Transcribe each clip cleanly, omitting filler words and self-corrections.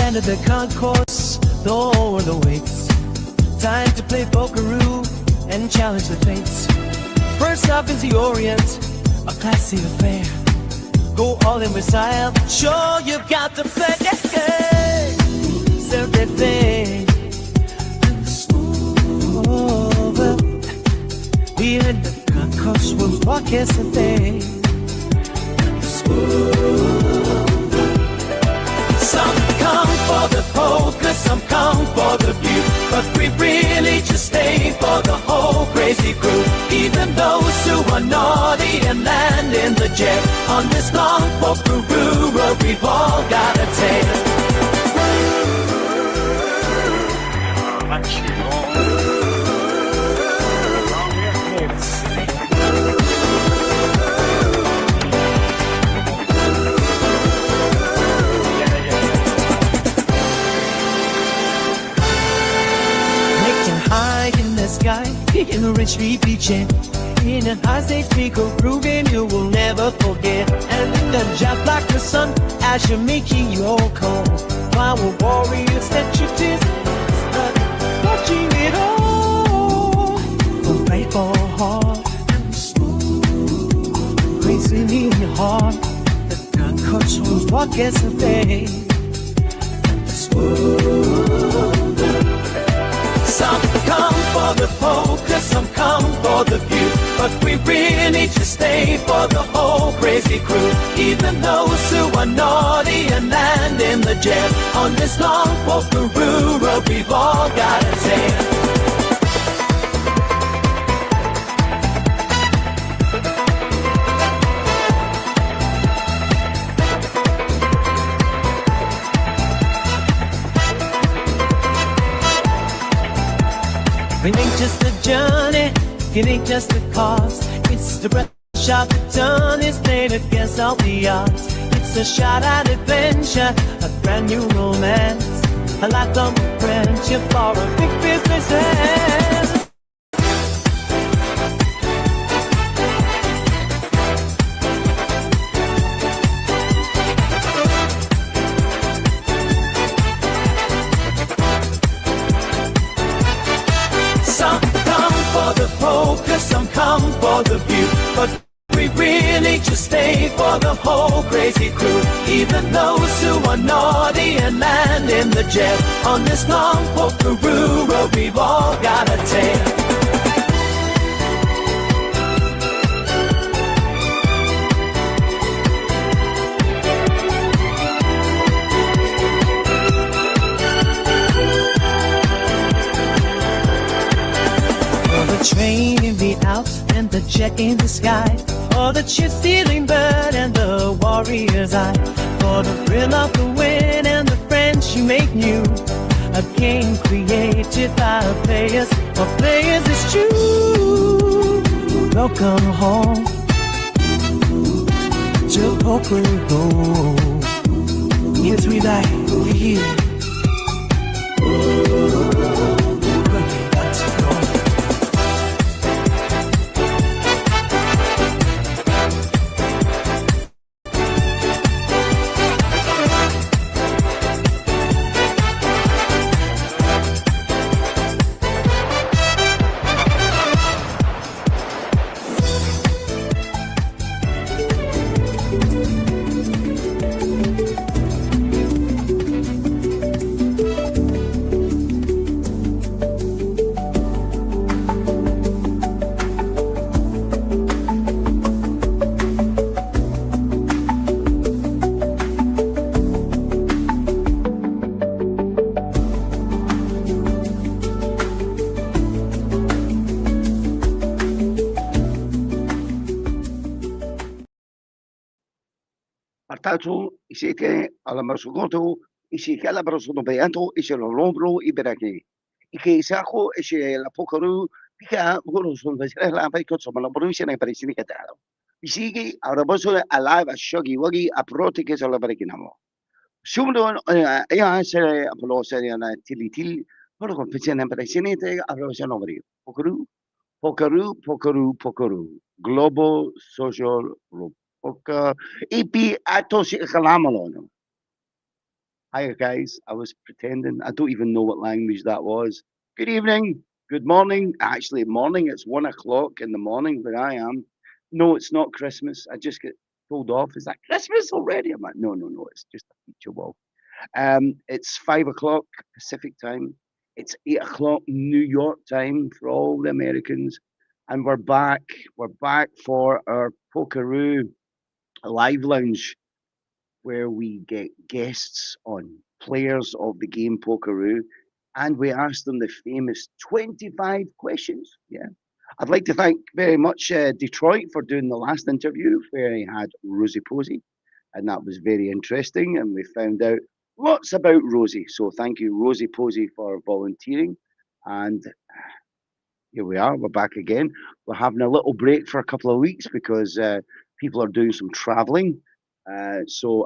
Stand at the concourse, lower the weights. Time to play pokeroo and challenge the fates. First up is the Orient, a classy affair. Go all in with style, sure you've got the flair. Serve that thing over. We in the concourse will walk yesterday. Some come for the poker, some come for the view, but we really just stay for the whole crazy crew. Even those who are naughty and land in the jail, on this long pokeroo road we've all got a tale. Sky, picking a rich beaching in a high stakes speaker, proving you will never forget. And in the job like the sun, as you're making your call, while we're warriors that you did, watching it all. We'll play for hard and smooth, crazy in your heart. The concourse will walk as a day. Some come for the poker, some come for the view, but we really just stay for the whole crazy crew. Even those who are naughty and land in the jail, on this long pokeroo road we've all got a tale. It ain't just a journey, it ain't just a cause. It's the breath shot that done is played against all the odds. It's a shot at adventure, a brand new romance, a lifelong friendship for a big business hand. Some come for the view, but we really just stay for the whole crazy crew. Even those who are naughty and land in the jail, on this long pokeroo road we've all got a tale. Train in the Alps and the jet in the sky, for the chip-stealing bird and the warrior's eye, for the thrill of the win and the friends you make new. A game created by players, for players it's true. Welcome home to Pokeroo. Yes, we like it here. Artato, siete alla Marsugoto, isi che alla Marsugoto Beanto, isi lo Lombro, Iberaki. Ike Sako, isi la Pocaru, Pika, Guru, la Picot, la Provincia, e Parisini Cataro. Isigi, Araboso, alive as ShuggyWuggy, a protiques alla Barikinamo. Subito, essere Apollo Seriana TillyTill, però con pensione Parisini, allora se non Pocaru, Pocaru, Pocaru, Pocaru, Global Social Poker, EP Atosi Kalamalono. Hi guys, I was pretending. I don't even know what language that was. Good evening, good morning. Actually, morning. It's 1 o'clock in the morning where I am. No, it's not Christmas. I just get told off. Is that Christmas already? I'm like, no, no, no. It's just a feature wall. It's 5 o'clock Pacific time. It's 8 o'clock New York time for all the Americans, and we're back. We're back for our Pokeroo live lounge where we get guests on, players of the game Pokeroo, and we ask them the famous 25 questions. Yeah. I'd like to thank very much Detroit for doing the last interview where he had Rosie Posey, and that was very interesting. And we found out lots about Rosie. So thank you, Rosie Posey, for volunteering. And here we are. We're back again. We're having a little break for a couple of weeks because people are doing some traveling. So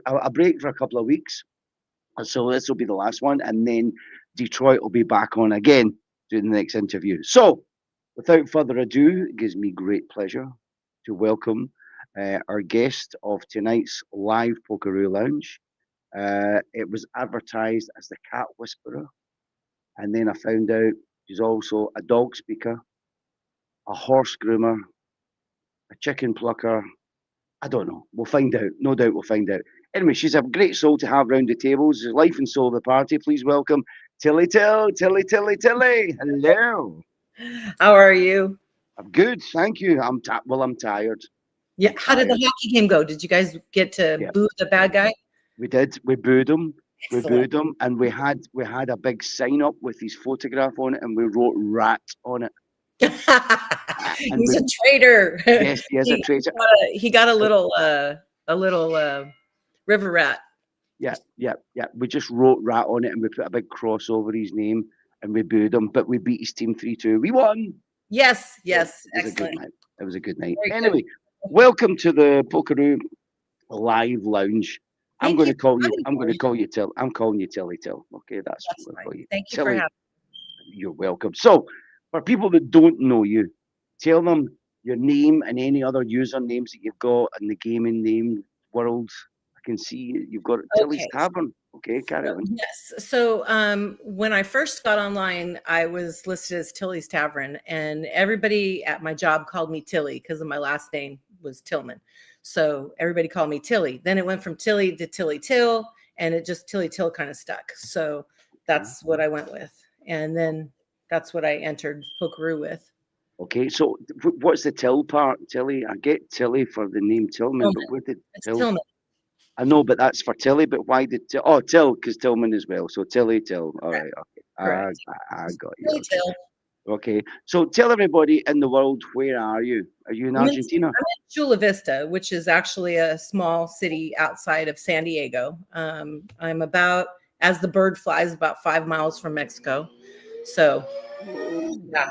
a break for a couple of weeks. So this will be the last one, and then Detroit will be back on again doing the next interview. So without further ado, it gives me great pleasure to welcome our guest of tonight's live Pokeroo Lounge. It was advertised as the Cat Whisperer, and then I found out she's also a dog speaker, a horse groomer, a chicken plucker. I don't know. We'll find out. No doubt we'll find out. Anyway, she's a great soul to have round the tables. The life and soul of the party. Please welcome TillyTill, Tilly. Hello. How are you? I'm good, thank you. I'm tired. Yeah. I'm How did the tired. hockey game go? Did you guys get to Yeah, boo the bad guy? we did. We booed him. We Excellent. booed him, and we had a big sign up with his photograph on it, and we wrote "rat" on it. And He's a traitor. yes, he is a He traitor. he got a little river rat. Yeah. We just wrote "rat" on it, and we put a big cross over his name, and we booed him. But we beat his team 3-2. We won. Yes, So yes, it was a good excellent. night. It was a good night. Very good. Anyway, welcome to the Pokeroo Live Lounge. I'm Thank going you to call for you. having I'm going me. to call you Till. I'm calling you Till. Okay, that's That's what I fine. call you. Thank you for Tilly, having you're welcome. So, for people that don't know you, tell them your name and any other usernames that you've got in the gaming name world. I can see you've got me. Tilly's Okay. Tavern. Okay, carry on. Yes. So when I first got online, I was listed as Tilly's Tavern, and everybody at my job called me Tilly because of my last name was Tillman. So everybody called me Tilly. Then it went from Tilly to TillyTill, and it just TillyTill kind of stuck. So that's what I went with. And then that's what I entered Pokeroo with. Okay, so what's the Till part, Tilly? I get Tilly for the name Tillman, but Tillman. where did It's Till? Tillman. I know, but that's for Tilly. But why did Oh, Till, because Tillman as well. So Till. All right. Okay. Correct. I got you. Okay. TillyTill. Okay. So tell everybody in the world, where are you? Are you in I'm Argentina? in Chula Vista, which is actually a small city outside of San Diego. I'm about, as the bird flies, about 5 miles from Mexico. So, Oh, yeah,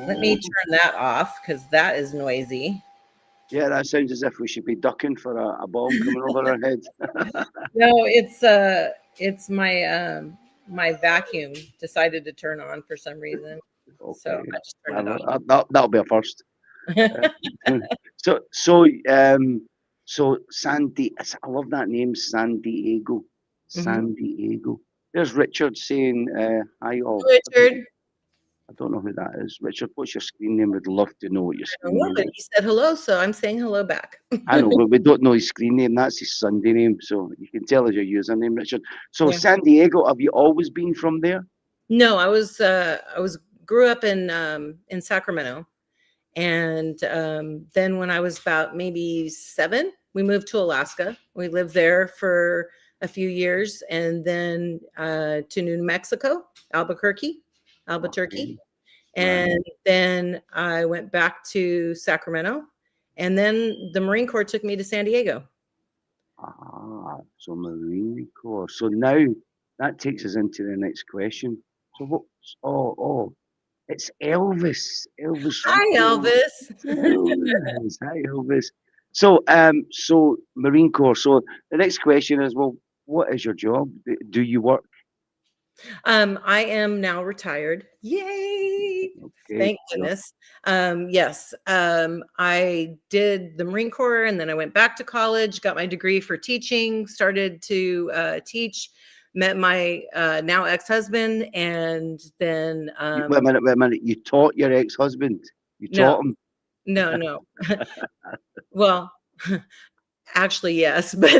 let me oh. turn that off because that is noisy. Yeah, that sounds as if we should be ducking for a bomb coming over our head. No, it's my vacuum decided to turn on for some reason, so Okay. I just turned it Well, off. that'll be a first. So, so, um, so I love that name, San Diego. Mhm. San Diego. There's Richard saying, hi all. Richard, I don't know who that is. Richard, what's your screen name? We'd love to know what your I screen don't know, name but is. he said hello, so I'm saying hello back. I know, but we don't know his screen name. That's his Sunday name. So you can tell us your username, Richard. So Yeah. San Diego, have you always been from there? No, I was grew up in Sacramento, and then when I was about maybe 7, we moved to Alaska. We lived there for a few years, and then to New Mexico, Albuquerque, Okay, right. and then I went back to Sacramento, and then the Marine Corps took me to San Diego. So Marine Corps. So now that takes us into the next question. So what? Oh, it's Elvis. Elvis Hi, Rico. Elvis. Elvis. Hi, Elvis. So Marine Corps. So the next question is, well, what is your job? Do you work? I am now retired. Yay! Okay. Thank goodness. Yes. I did the Marine Corps and then I went back to college, got my degree for teaching, started to teach, met my now ex-husband, and then Wait a minute, wait a minute. You taught your ex-husband. You no, taught him. no. Well, actually, yes, but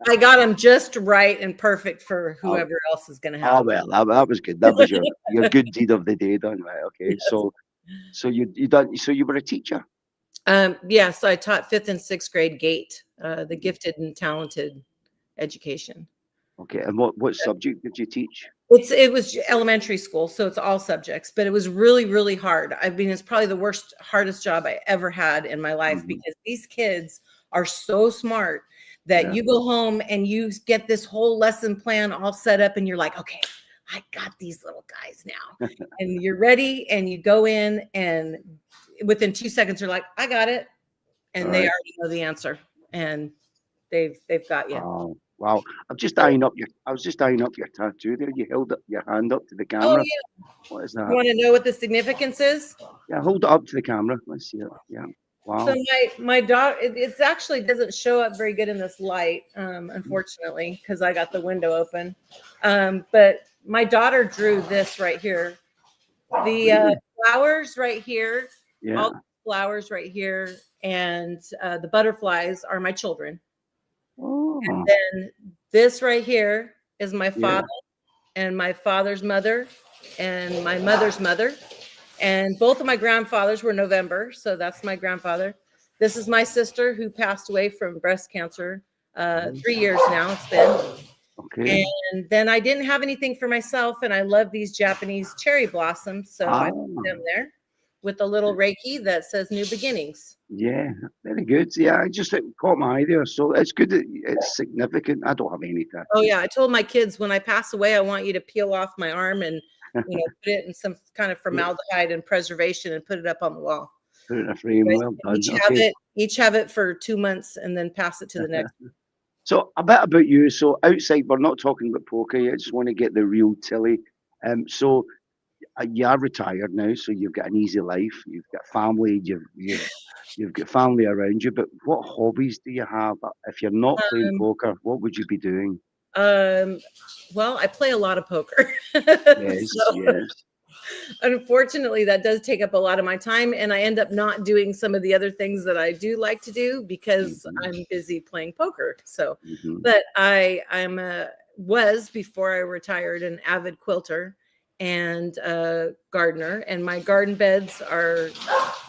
I got him just right and perfect for Oh, whoever else is going to have oh him. well, that was good. That was your good deed of the day done, right? Okay. Yes. So you done. So you were a teacher. Yes, I taught 5th and 6th grade GATE, the gifted and talented education. Okay. And what subject did you teach? It was elementary school, so it's all subjects, but it was really, really hard. I mean, it's probably the hardest job I ever had in my life Mhm. because these kids are so smart that Yeah. you go home and you get this whole lesson plan all set up and you're like, okay, I got these little guys now. And you're ready and you go in and within 2 seconds you're like, I got it. And All they right. already know the answer and they've got you. Oh, wow. I was just eyeing up your tattoo there. You held up your hand up to the Oh camera. yeah. What is You that? want to know what the significance is? Yeah, hold it up to the camera. Let's see it. Yeah. Wow. So my daughter, it's actually doesn't show up very good in this light, unfortunately, because I got the window open. But my daughter drew this right here. The Really? flowers right here, Yeah. all the flowers right here, and the butterflies are my children. Oh, And then this right here is my yeah. father and my father's mother and my mother's mother. And both of my grandfathers were November, so that's my grandfather. This is my sister who passed away from breast cancer 3 years now. It's been. Okay. And then I didn't have anything for myself, and I love these Japanese cherry blossoms, so I put them there with a little Reiki that says New Beginnings. Yeah, very good. Yeah, it caught my eye there. So it's good that it's significant. I don't have any tattoos. Oh yeah, I told my kids when I pass away, I want you to peel off my arm and put it in some kind of formaldehyde and preservation and put it up on the wall. Put it in a frame. Right? Well done. Each have it for 2 months and then pass it to the next. So a bit about you. So outside, we're not talking about poker yet. I just want to get the real Tilly. So you are retired now, so you've got an easy life. You've got family. You've got family around you. But what hobbies do you have? If you're not playing poker, what would you be doing? Well, I play a lot of poker. Yes, So, yes. unfortunately, that does take up a lot of my time, and I end up not doing some of the other things that I do like to do because I'm busy playing poker. So, but was before I retired an avid quilter and gardener, and my garden beds are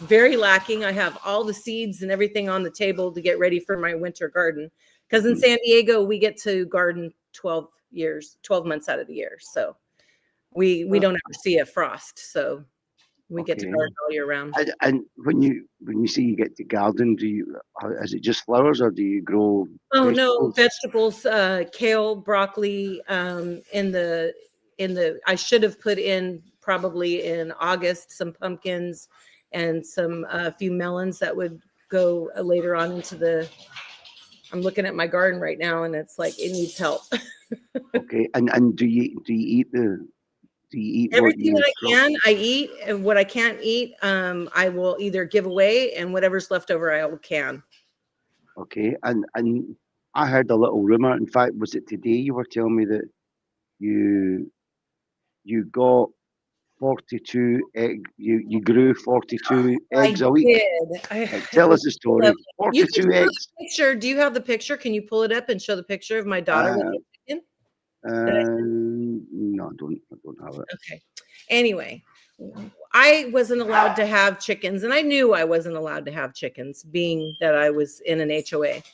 very lacking. I have all the seeds and everything on the table to get ready for my winter garden because in San Diego we get to garden 12 months out of the year. So we don't ever see a frost, so we get to garden all year round. And when you say you get to garden, is it just flowers or do you grow? Oh no, vegetables, kale, broccoli. I should have put in probably in August some pumpkins and some a few melons that would go later on into the. I'm looking at my garden right now, and it's like it needs help. Okay, and do you eat everything that I can? I eat, and what I can't eat, I will either give away, and whatever's left over, I will can. Okay, and I heard a little rumor. In fact, was it today you were telling me that you got 42 egg. You grew 42 eggs a week. I did. Tell us the story. 42 eggs. Picture. Do you have the picture? Can you pull it up and show the picture of my daughter with the chicken? No, I don't have it. Okay. Anyway, I wasn't allowed to have chickens, and I knew I wasn't allowed to have chickens, being that I was in an HOA.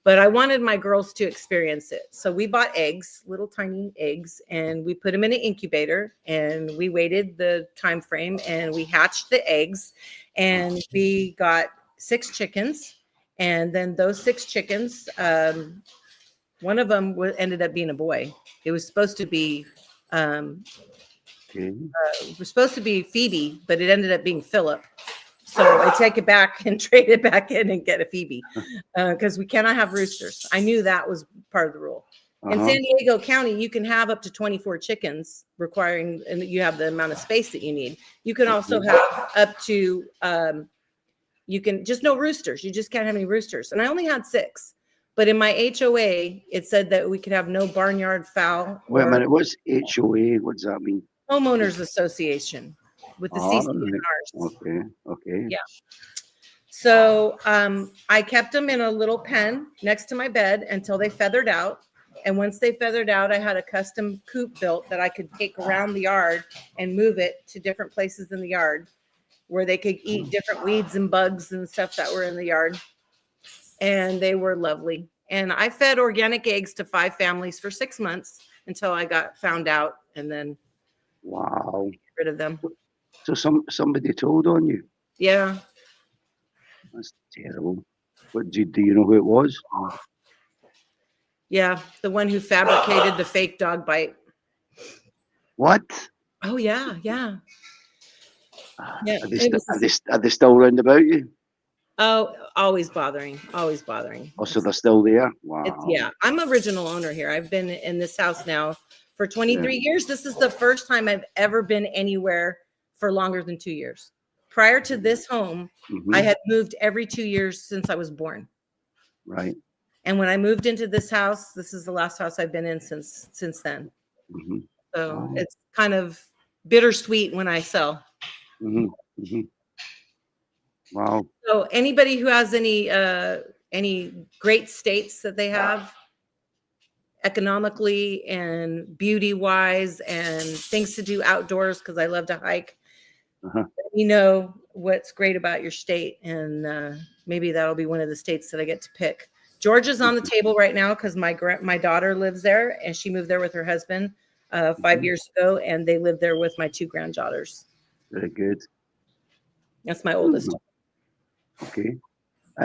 But I wanted my girls to experience it. So we bought eggs, little tiny eggs, and we put them in an incubator, and we waited the time frame, and we hatched the eggs, and we got 6 chickens. And then those 6 chickens, one of them ended up being a boy. It was supposed to be Phoebe, but it ended up being Philip. So I take it back and trade it back in and get a Phoebe because we cannot have roosters. I knew that was part of the rule. In San Diego County, you can have up to 24 chickens, requiring, and you have the amount of space that you need. You can also have up to, you can just no roosters. You just can't have any roosters. And I only had 6. But in my HOA, it said that we could have no barnyard fowl. Wait a minute, what's HOA? What does that mean? Homeowners Association with the CCNRs. Okay. Yeah. So I kept them in a little pen next to my bed until they feathered out. And once they feathered out, I had a custom coop built that I could take around the yard and move it to different places in the yard where they could eat different weeds and bugs and stuff that were in the yard. And they were lovely. And I fed organic eggs to 5 families for 6 months until I got found out, and then wow, get rid of them. So somebody told on you? Yeah. That's terrible. What do you know who it was? Yeah, the one who fabricated the fake dog bite. What? Oh yeah. Yeah. Are they still round about you? Oh, always bothering. Oh, so they're still there? Wow. Yeah, I'm original owner here. I've been in this house now for 23 years. This is the first time I've ever been anywhere for longer than 2 years. Prior to this home, I had moved every 2 years since I was born. Right. And when I moved into this house, this is the last house I've been in since then. So it's kind of bittersweet when I sell. Wow. So anybody who has any great states that they have economically and beauty wise and things to do outdoors, because I love to hike, you know what's great about your state, and maybe that'll be one of the states that I get to pick. Georgia's on the table right now because my daughter lives there, and she moved there with her husband 5 years ago, and they live there with my 2 granddaughters. Very good. That's my oldest. Okay.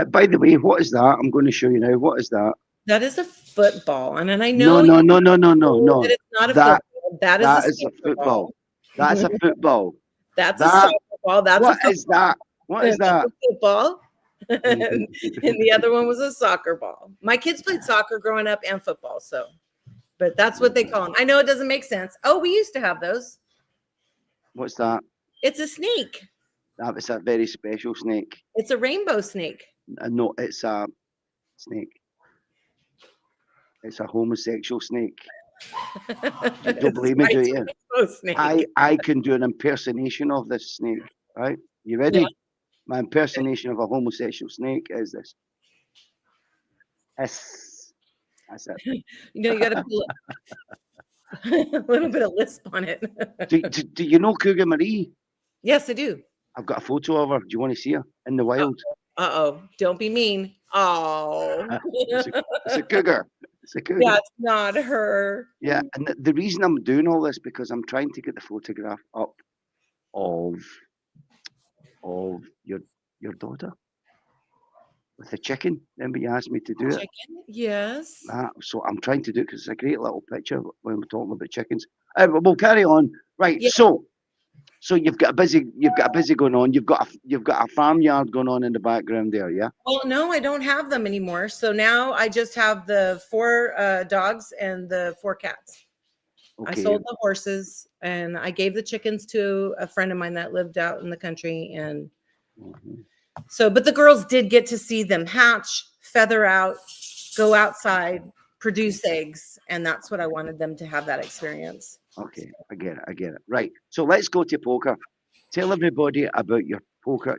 By the way, what is that? I'm going to show you now. What is that? That is a football, and I know no. That it's not a football. That is a football. That's a football. That's a soccer ball. What is that? What is that? Football. And the other one was a soccer ball. My kids played soccer growing up and football, but that's what they call them. I know it doesn't make sense. Oh, we used to have those. What's that? It's a snake. That was a very special snake. It's a rainbow snake. No, it's a snake. It's a homosexual snake. You don't believe me, do you? I can do an impersonation of this snake. Right? You ready? Yeah. My impersonation of a homosexual snake is this. That's it. You got to put a little bit of lisp on it. Do you know Cougar Marie? Yes, I do. I've got a photo of her. Do you want to see her in the wild? Uh-oh. Don't be mean. Oh. It's a cougar. It's a cougar. That's not her. Yeah, and the reason I'm doing all this because I'm trying to get the photograph up of your daughter with the chicken. Remember you asked me to do it? Yes. So I'm trying to do it because it's a great little picture when we're talking about chickens. We'll carry on. Right. Yeah. So you've got a busy going on. You've got a farmyard going on in the background there, yeah? Well, no, I don't have them anymore. So now I just have the 4 dogs and the 4 cats. Okay. I sold the horses and I gave the chickens to a friend of mine that lived out in the country. And but the girls did get to see them hatch, feather out, go outside, produce eggs. And that's what I wanted them to have, that experience. Okay, I get it. Right. So let's go to poker. Tell everybody about your poker,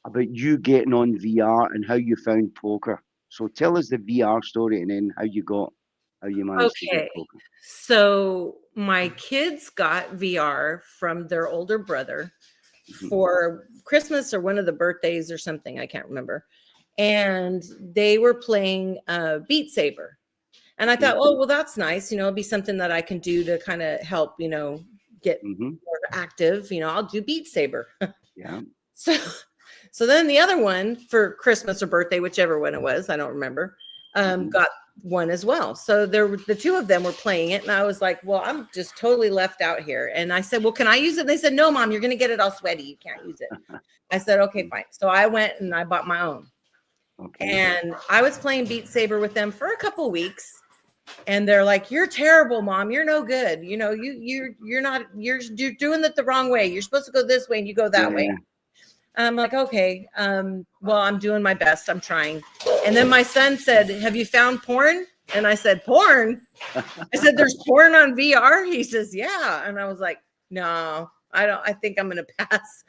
about you getting on VR and how you found poker. So tell us the VR story and then how you managed to get poker. So my kids got VR from their older brother for Christmas or one of the birthdays or something. I can't remember. And they were playing Beat Saber. And I thought, oh, well, that's nice. It'll be something that I can do to kind of help, get more active. I'll do Beat Saber. Yeah. So then the other one for Christmas or birthday, whichever one it was, I don't remember, got one as well. So the 2 of them were playing it. And I was like, well, I'm just totally left out here. And I said, well, can I use it? And they said, no, Mom, you're going to get it all sweaty. You can't use it. I said, okay, fine. So I went and I bought my own. Okay. And I was playing Beat Saber with them for a couple weeks. And they're like, "You're terrible, Mom. You're no good. You know, you're not, you're doing it the wrong way. You're supposed to go this way and you go that way." And I'm like, "Okay, well, I'm doing my best. I'm trying." And then my son said, "Have you found porn?" And I said, "Porn?" I said, "There's porn on VR?" He says, "Yeah." And I was like, "No, I don't. I think I'm going to pass."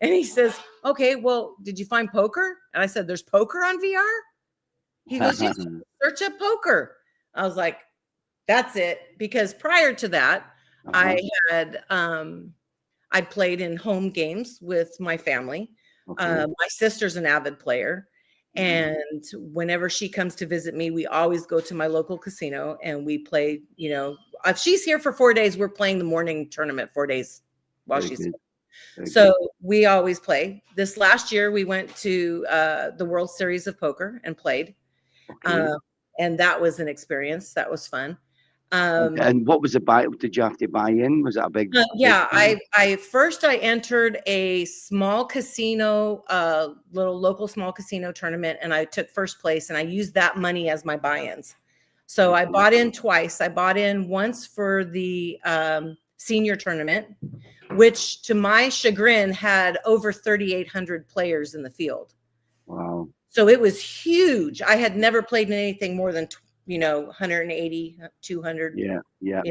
And he says, "Okay, well, did you find poker?" And I said, "There's poker on VR?" He goes, "Yes, search up poker." I was like, "That's it." Because prior to that, I had I'd played in home games with my family. My sister's an avid player. And whenever she comes to visit me, we always go to my local casino and we play, you know, if she's here for 4 days, we're playing the morning tournament 4 days while she's here. So we always play. This last year, we went to the World Series of Poker and played. And that was an experience. That was fun. And what was the buy? Did you have to buy in? Was that a big? Yeah, I first entered a small casino, little local small casino tournament, and I took first place, and I used that money as my buy-ins. So I bought in twice. I bought in once for the senior tournament, which to my chagrin had over 3,800 players in the field. Wow. So it was huge. I had never played in anything more than 180, 200. Yeah. You know?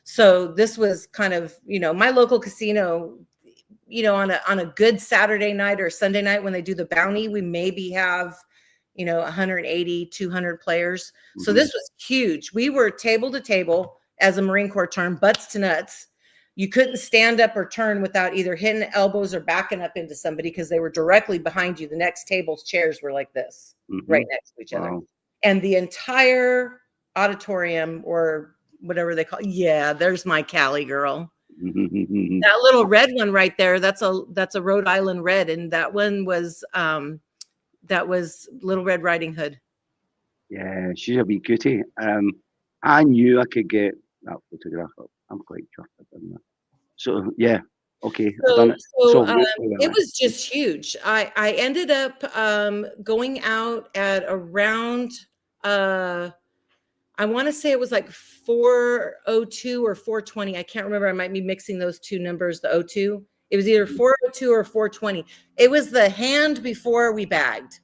So this was kind of, my local casino, on a good Saturday night or Sunday night when they do the bounty, we maybe have, 180, 200 players. So this was huge. We were table to table, as a Marine Corps term, butts to nuts. You couldn't stand up or turn without either hitting elbows or backing up into somebody because they were directly behind you. The next table's chairs were like this, right next to each other. And the entire auditorium, or whatever they call it, yeah, there's my Cali girl. That little red one right there, that's a Rhode Island red, and that one was Little Red Riding Hood. Yeah, she's a wee cutie. I knew I could get that photograph up. I'm quite chuffed I've done that. So yeah, okay, I've done it. It was just huge. I ended up going out at around I want to say it was like 402 or 420. I can't remember. I might be mixing those two numbers, the 02. It was either 402 or 420. It was the hand before we bagged.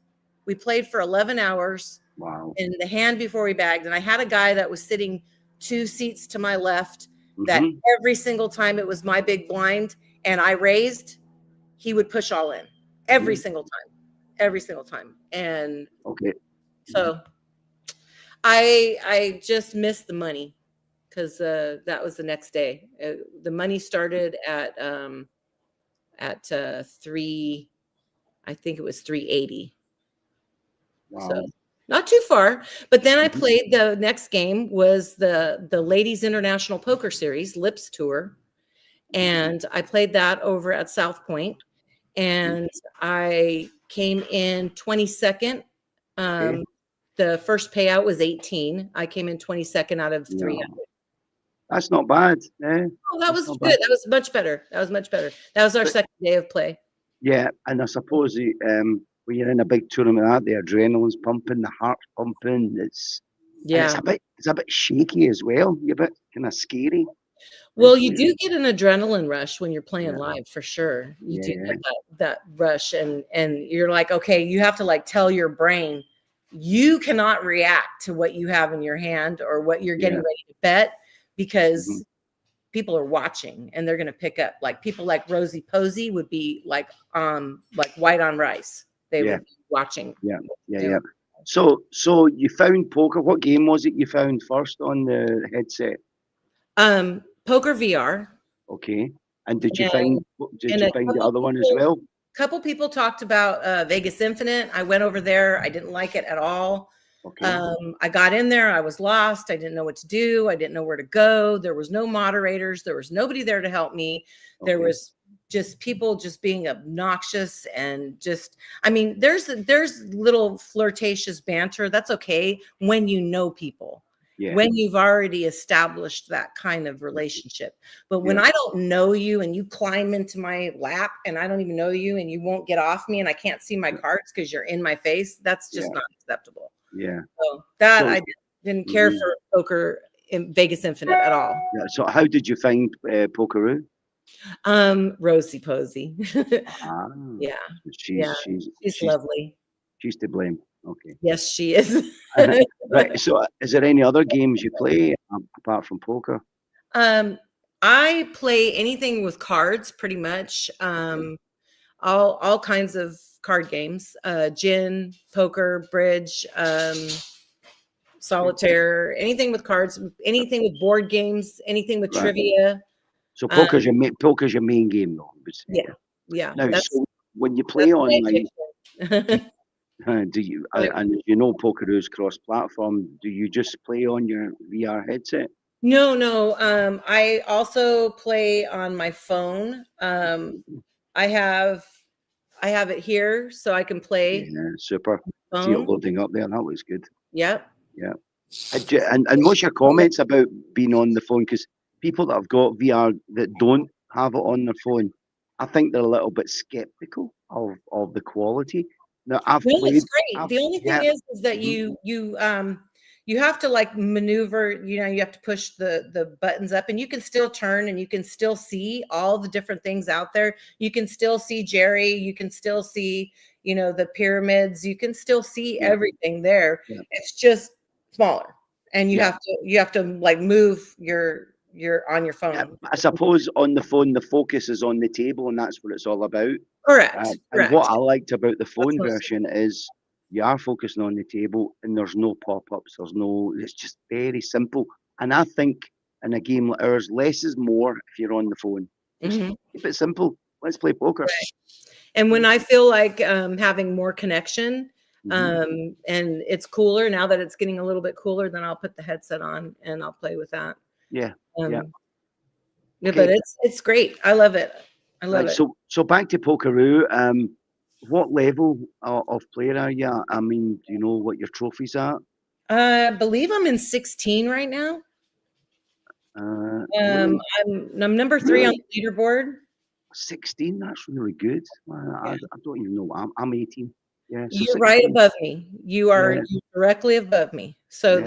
We played for 11 hours. Wow. In the hand before we bagged. And I had a guy that was sitting 2 seats to my left that every single time it was my big blind and I raised, he would push all in every single time. And so I just missed the money because that was the next day. The money started at 3, I think it was 380. Wow. So not too far. But then I played, the next game was the Ladies International Poker Series Lips Tour. And I played that over at South Point. And I came in 22nd. The first payout was 18. I came in 22nd out of 300. That's not bad. Oh, that was good. That was much better. That was our second day of play. Yeah, and I suppose when you're in a big tournament, the adrenaline's pumping, the heart's pumping. It's a bit shaky as well. You're a bit kind of scary. Well, you do get an adrenaline rush when you're playing live, for sure. You do get that rush, and you're like, okay, you have to like tell your brain you cannot react to what you have in your hand or what you're getting ready to bet, because people are watching and they're going to pick up. Like people like Rosie Posey would be like white on rice. They would be watching. Yeah. So you found poker. What game was it you found first on the headset? Poker VR. Okay. And did you find the other one as well? Couple people talked about Vegas Infinite. I went over there. I didn't like it at all. Okay. I got in there. I was lost. I didn't know what to do. I didn't know where to go. There was no moderators. There was nobody there to help me. There was just people just being obnoxious and just, I mean, there's little flirtatious banter. That's okay when you know people. Yeah. When you've already established that kind of relationship. But when I don't know you and you climb into my lap and I don't even know you and you won't get off me and I can't see my cards because you're in my face, that's just not acceptable. Yeah. So that Didn't care for poker in Vegas Infinite at all. Yeah. So how did you find Pokeroo? Rosie Posey. Ah, Yeah. she's Lovely. she's to blame. Okay. Yes, she is. Right. So, is there any other games you play apart from poker? I play anything with cards, pretty much. All kinds of card games, gin, poker, bridge, solitaire, anything with cards, anything with board games, anything with trivia. So poker's your main game, though. Yeah. Now, so when you play online, do you and you know Pokeroo's cross-platform? Do you just play on your VR headset? No. I also play on my phone. I have it here, so I can play. Yeah, super. Phone. See it loading up there. That looks good. Yep. Yeah. And what's your comments about being on the phone? Because people that have got VR that don't have it on their phone, I think they're a little bit skeptical of the quality. Now, I've played. It's great. The only thing is that you have to like maneuver. You have to push the buttons up, and you can still turn, and you can still see all the different things out there. You can still see Jerry. You can still see the pyramids. You can still see everything there. Yeah. It's just smaller, and you have to like move your on your phone. Yeah, I suppose on the phone the focus is on the table, and that's what it's all about. Correct. And what I liked about the phone version is you are focusing on the table, and there's no pop-ups. It's just very simple. And I think in a game like ours, less is more if you're on the phone. Just keep it simple. Let's play poker. Right. And when I feel like having more connection, and it's cooler now that it's getting a little bit cooler, then I'll put the headset on and I'll play with that. Yeah. Yeah, but it's great. I love it. I love it. So back to Pokeroo. What level of player are you at? I mean, do you know what your trophies are? I believe I'm in 16 right now. I'm number 3 on the leaderboard. 16. That's really good. I don't even know. I'm 18. Yeah, so you're 16. Right above me. You are directly above me. So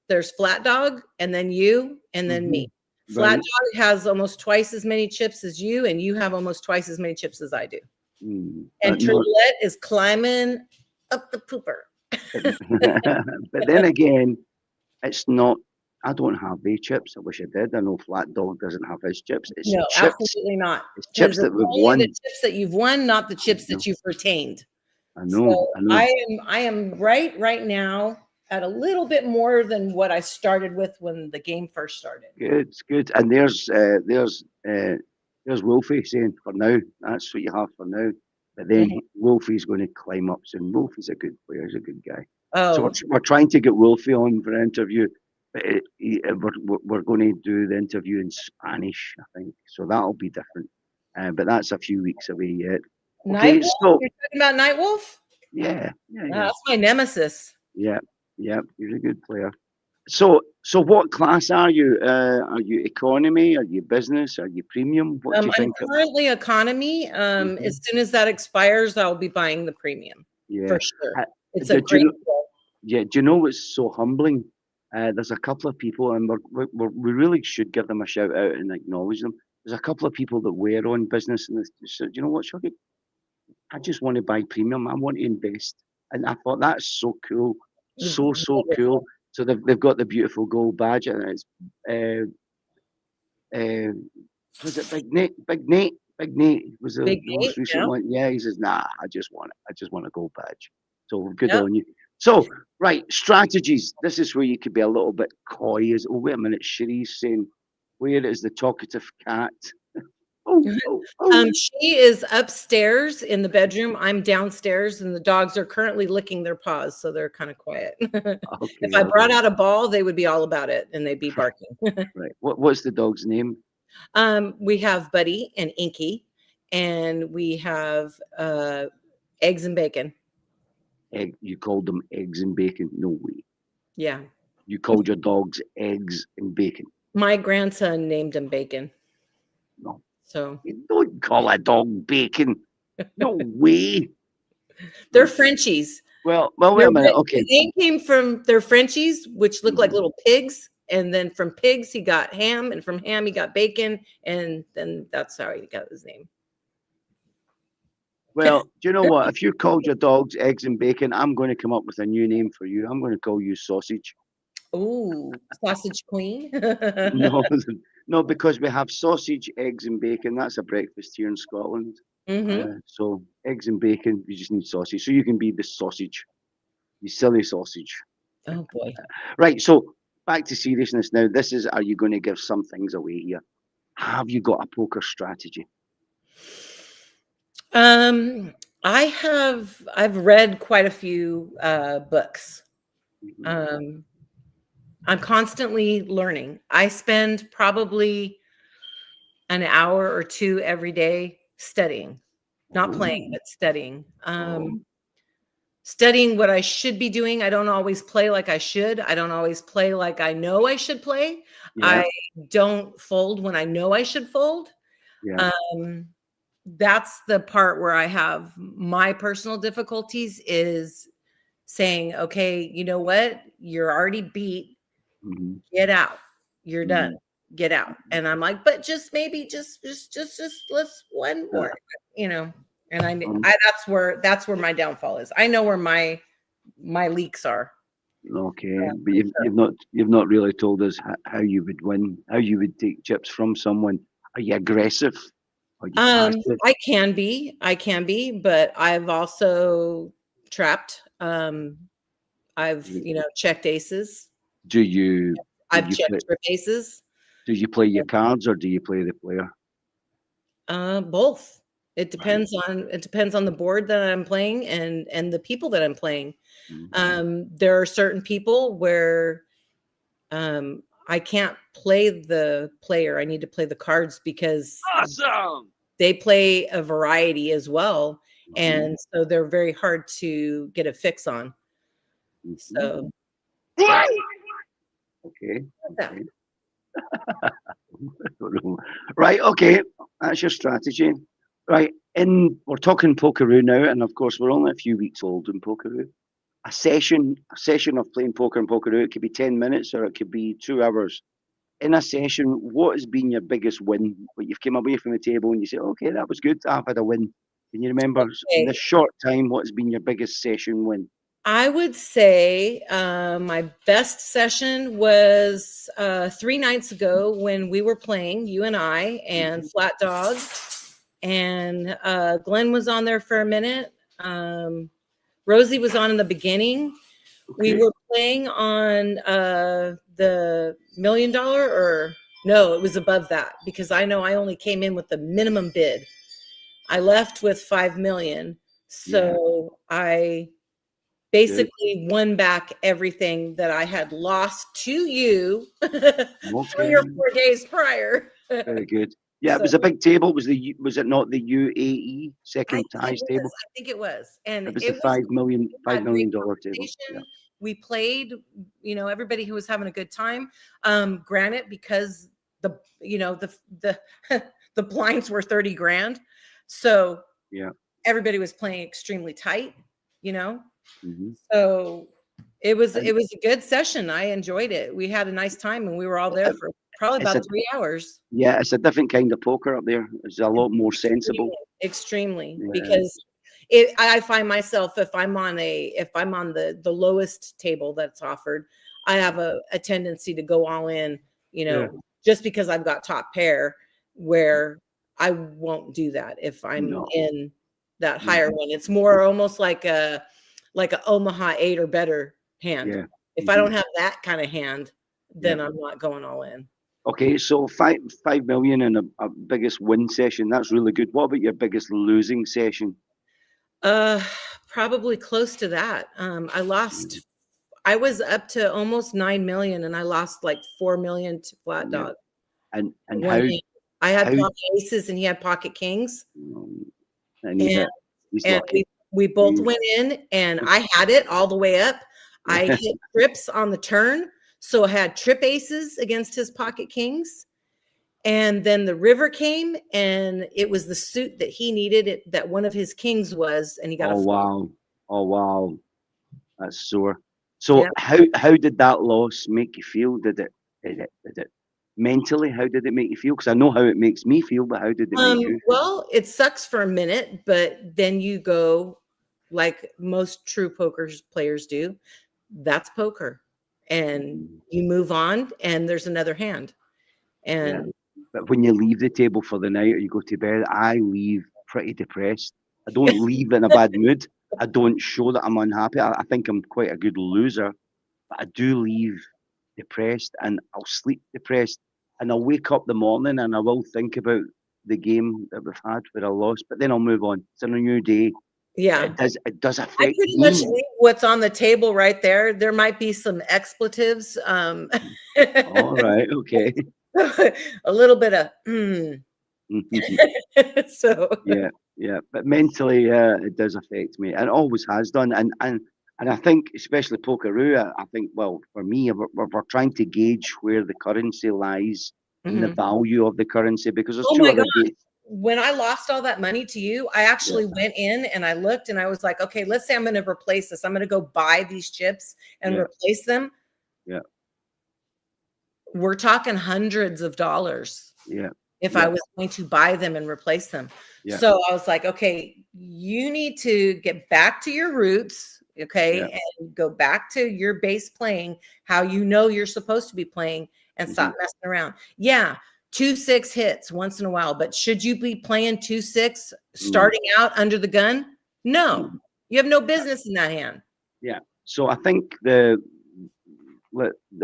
there's Flat Dog, and then you, and then me. Flat Dog has almost twice as many chips as you, and you have almost twice as many chips as I do. And Trillette is climbing up the pooper. But then again, it's not. I don't have the chips. I wish I did. I know Flat Dog doesn't have his chips. It's no, chips. Absolutely not. It's chips that we've won. The chips that you've won, not the chips that you've retained. I know. So I am right now at a little bit more than what I started with when the game first started. Good. And there's Wolfie saying for now, that's what you have for now. But then Wolfie's going to climb up soon. Wolfie's a good player. He's a good guy. Oh. So we're trying to get Wolfie on for an interview. But we're going to do the interview in Spanish, I think. So that'll be different. But that's a few weeks away yet. Okay, Nightwolf? You're talking about Nightwolf? Yeah. That's my nemesis. Yeah, he's a good player. So what class are you? Are you economy? Are you business? Are you premium? What do you think? I'm currently economy. As soon as that expires, I'll be buying the premium. Yeah, for sure. It's a great deal. Yeah, do you know what's so humbling? There's a couple of people, and we really should give them a shout out and acknowledge them. There's a couple of people that were on business, and they said, "You know what, Shuggy? I just want to buy premium. I want to invest." And I thought that's so cool, so cool. So they've got the beautiful gold badge, and it's was it Big Nate was the most recent one. Yeah, he says, "Nah, I just want a gold badge." So good on you. So right, strategies. This is where you could be a little bit coy. Oh, wait a minute, Cherie's saying, "Where is the talkative cat?" She is upstairs in the bedroom. I'm downstairs, and the dogs are currently licking their paws, so they're kind of quiet. If I brought out a ball, they would be all about it, and they'd be barking. Right. What's the dog's name? We have Buddy and Inky, and we have Eggs and Bacon. You called them Eggs and Bacon? No way. Yeah. You called your dogs Eggs and Bacon? My grandson named him Bacon. No. So you don't call a dog Bacon. No way. They're Frenchies. Wait a minute. Okay. The name came from their Frenchies, which look like Mhm. little pigs. And then from pigs, he got ham. And from ham, he got bacon. And then that's how he got his name. Well, do you know what? If you called your dogs eggs and bacon, I'm going to come up with a new name for you. I'm going to call you Sausage. Ooh, sausage queen. No, no, because we have sausage, eggs, and bacon. That's a breakfast here in Scotland. Mm-hmm. So eggs and bacon, you just need sausage. So you can be the sausage, you silly sausage. Oh boy. Right. So back to seriousness now. This is, are you going to give some things away here? Have you got a poker strategy? I've read quite a few books. Mhm. I'm constantly learning. I spend probably an hour or two every day studying, not playing, but studying. Oh, Studying what I should be doing. I don't always play like I should. I don't always play like I know I should play. yeah, I don't fold when I know I should fold. yeah. Um, that's the part where I have my personal difficulties is saying, okay, you know what? You're already beat. Mhm, Get out. You're done. mhm. Get out. And I'm like, but just maybe just let's one Yeah. more, you know. And Um, that's where my downfall is. I know where my leaks are. okay, but you've not really told us how you would win, how you would take chips from someone. Are you aggressive? Are you passive? I can be, but I've also trapped. I've, Do checked aces. do you do I've you play checked trip aces. your cards or do you play the player? Both. Right. It depends on the board that I'm playing and the people that I'm playing. Mhm. There are certain people where I can't play the player. I need to play the cards because Awesome. they play a variety as well. Mhm, And so they're very hard to get a fix on. mhm. So Okay. that. Okay. Right. Okay. That's your strategy. Right. We're talking Pokeroo now, and of course we're only a few weeks old in Pokeroo. A session of playing poker in Pokeroo, it could be 10 minutes or it could be 2 hours. In a session, what has been your biggest win? What you've come away from the table and you say, okay, that was good. I've had a win. Can you remember in this Okay. short time what has been your biggest session win? I would say my best session was 3 nights ago when we were playing, you and I, and Mhm. Flat Dog, and Glenn was on there for a minute. Rosie was on in the beginning. We Okay. were playing on the $1 million, or no, it was above that because I know I only came in with the minimum bid. I left with 5 million, Yeah. so I Good. basically won back everything that I had lost to you Okay. 3 or 4 days prior. Very good. Yeah, it So was a big table. Was it not the UAE I second think it ties was. table? I think it was, and It was the it was. five million We five had great million dollar table. Yeah. conversation. We played. Everybody who was having a good time. Granted, because the the blinds were 30 grand, so Yeah. everybody was playing extremely tight. You know, Hmm. so it was And a good session. I enjoyed it. We had a nice time, and we were all there for probably it's a about 3 hours. yeah, it's a different kind of poker up there. It's a lot more sensible. Extremely, Yeah. because I find myself if I'm on the lowest table that's offered, I have a tendency to go all in, Yeah. just because I've got top pair, where I won't do that if I'm No. in that No. higher one. It's more almost like a Omaha 8 or better hand. Yeah. If I Hmm. don't have that kind of hand, Yeah. then I'm not going all in. Okay, so five million in a biggest win session. That's really good. What about your biggest losing session? Uh, Probably close to that. Mm. I was up to almost 9 million and I lost like 4 million to Flat Yeah. Dog. And One hand. I how had pocket aces and he had pocket kings. um, and he And hit. He's and lucky. we both He- went in and I had it all the way up. I hit trips on the turn. So I had trip aces against his pocket kings. And then the river came and it was the suit that he needed that one of his kings was, and he got a Oh flush. wow! Oh wow! That's sore. So Yeah. how did that loss make you feel? Did it mentally? How did it make you feel? Because I know how it makes me feel, but how did it make you feel? Well, it sucks for a minute, but then you go, like most true poker players do, that's poker. And Mhm. you move on, and there's another hand. Yeah. And But when you leave the table for the night or you go to bed, I leave pretty depressed. I don't leave in a bad mood. I don't show that I'm unhappy. I think I'm quite a good loser, but I do leave depressed and I'll sleep depressed and I'll wake up the morning and I will think about the game that we've had where I lost, but then I'll move on. It's a new day. But yeah, it does I affect pretty much me. leave what's on the table right there. There might be some expletives, All right, okay. a little bit of so Yeah, yeah. But mentally, it does affect me, and it always has done. And I think, especially Pokeroo, I think, well, for me, we're trying to gauge where the currency lies in the Mhm. value of the currency because there's Oh two my other god. games. When I lost all that money to you, I Yeah, actually went in and I looked and I was like, okay, let's say I'm going to replace this. I'm going to go buy these chips and yeah, replace them. yeah, We're talking hundreds of dollars yeah, if I yeah, was going to buy them and replace them. yeah, So I was like, okay, you need to get back to your roots, yeah. okay, and go back to your base playing how you know you're supposed to be playing and Hmm. stop messing around. Yeah, 2-6 hits once in a while, but should you be playing 2-6 Mm, starting out under the gun? No, mm, you have no business in that hand. yeah. So I think the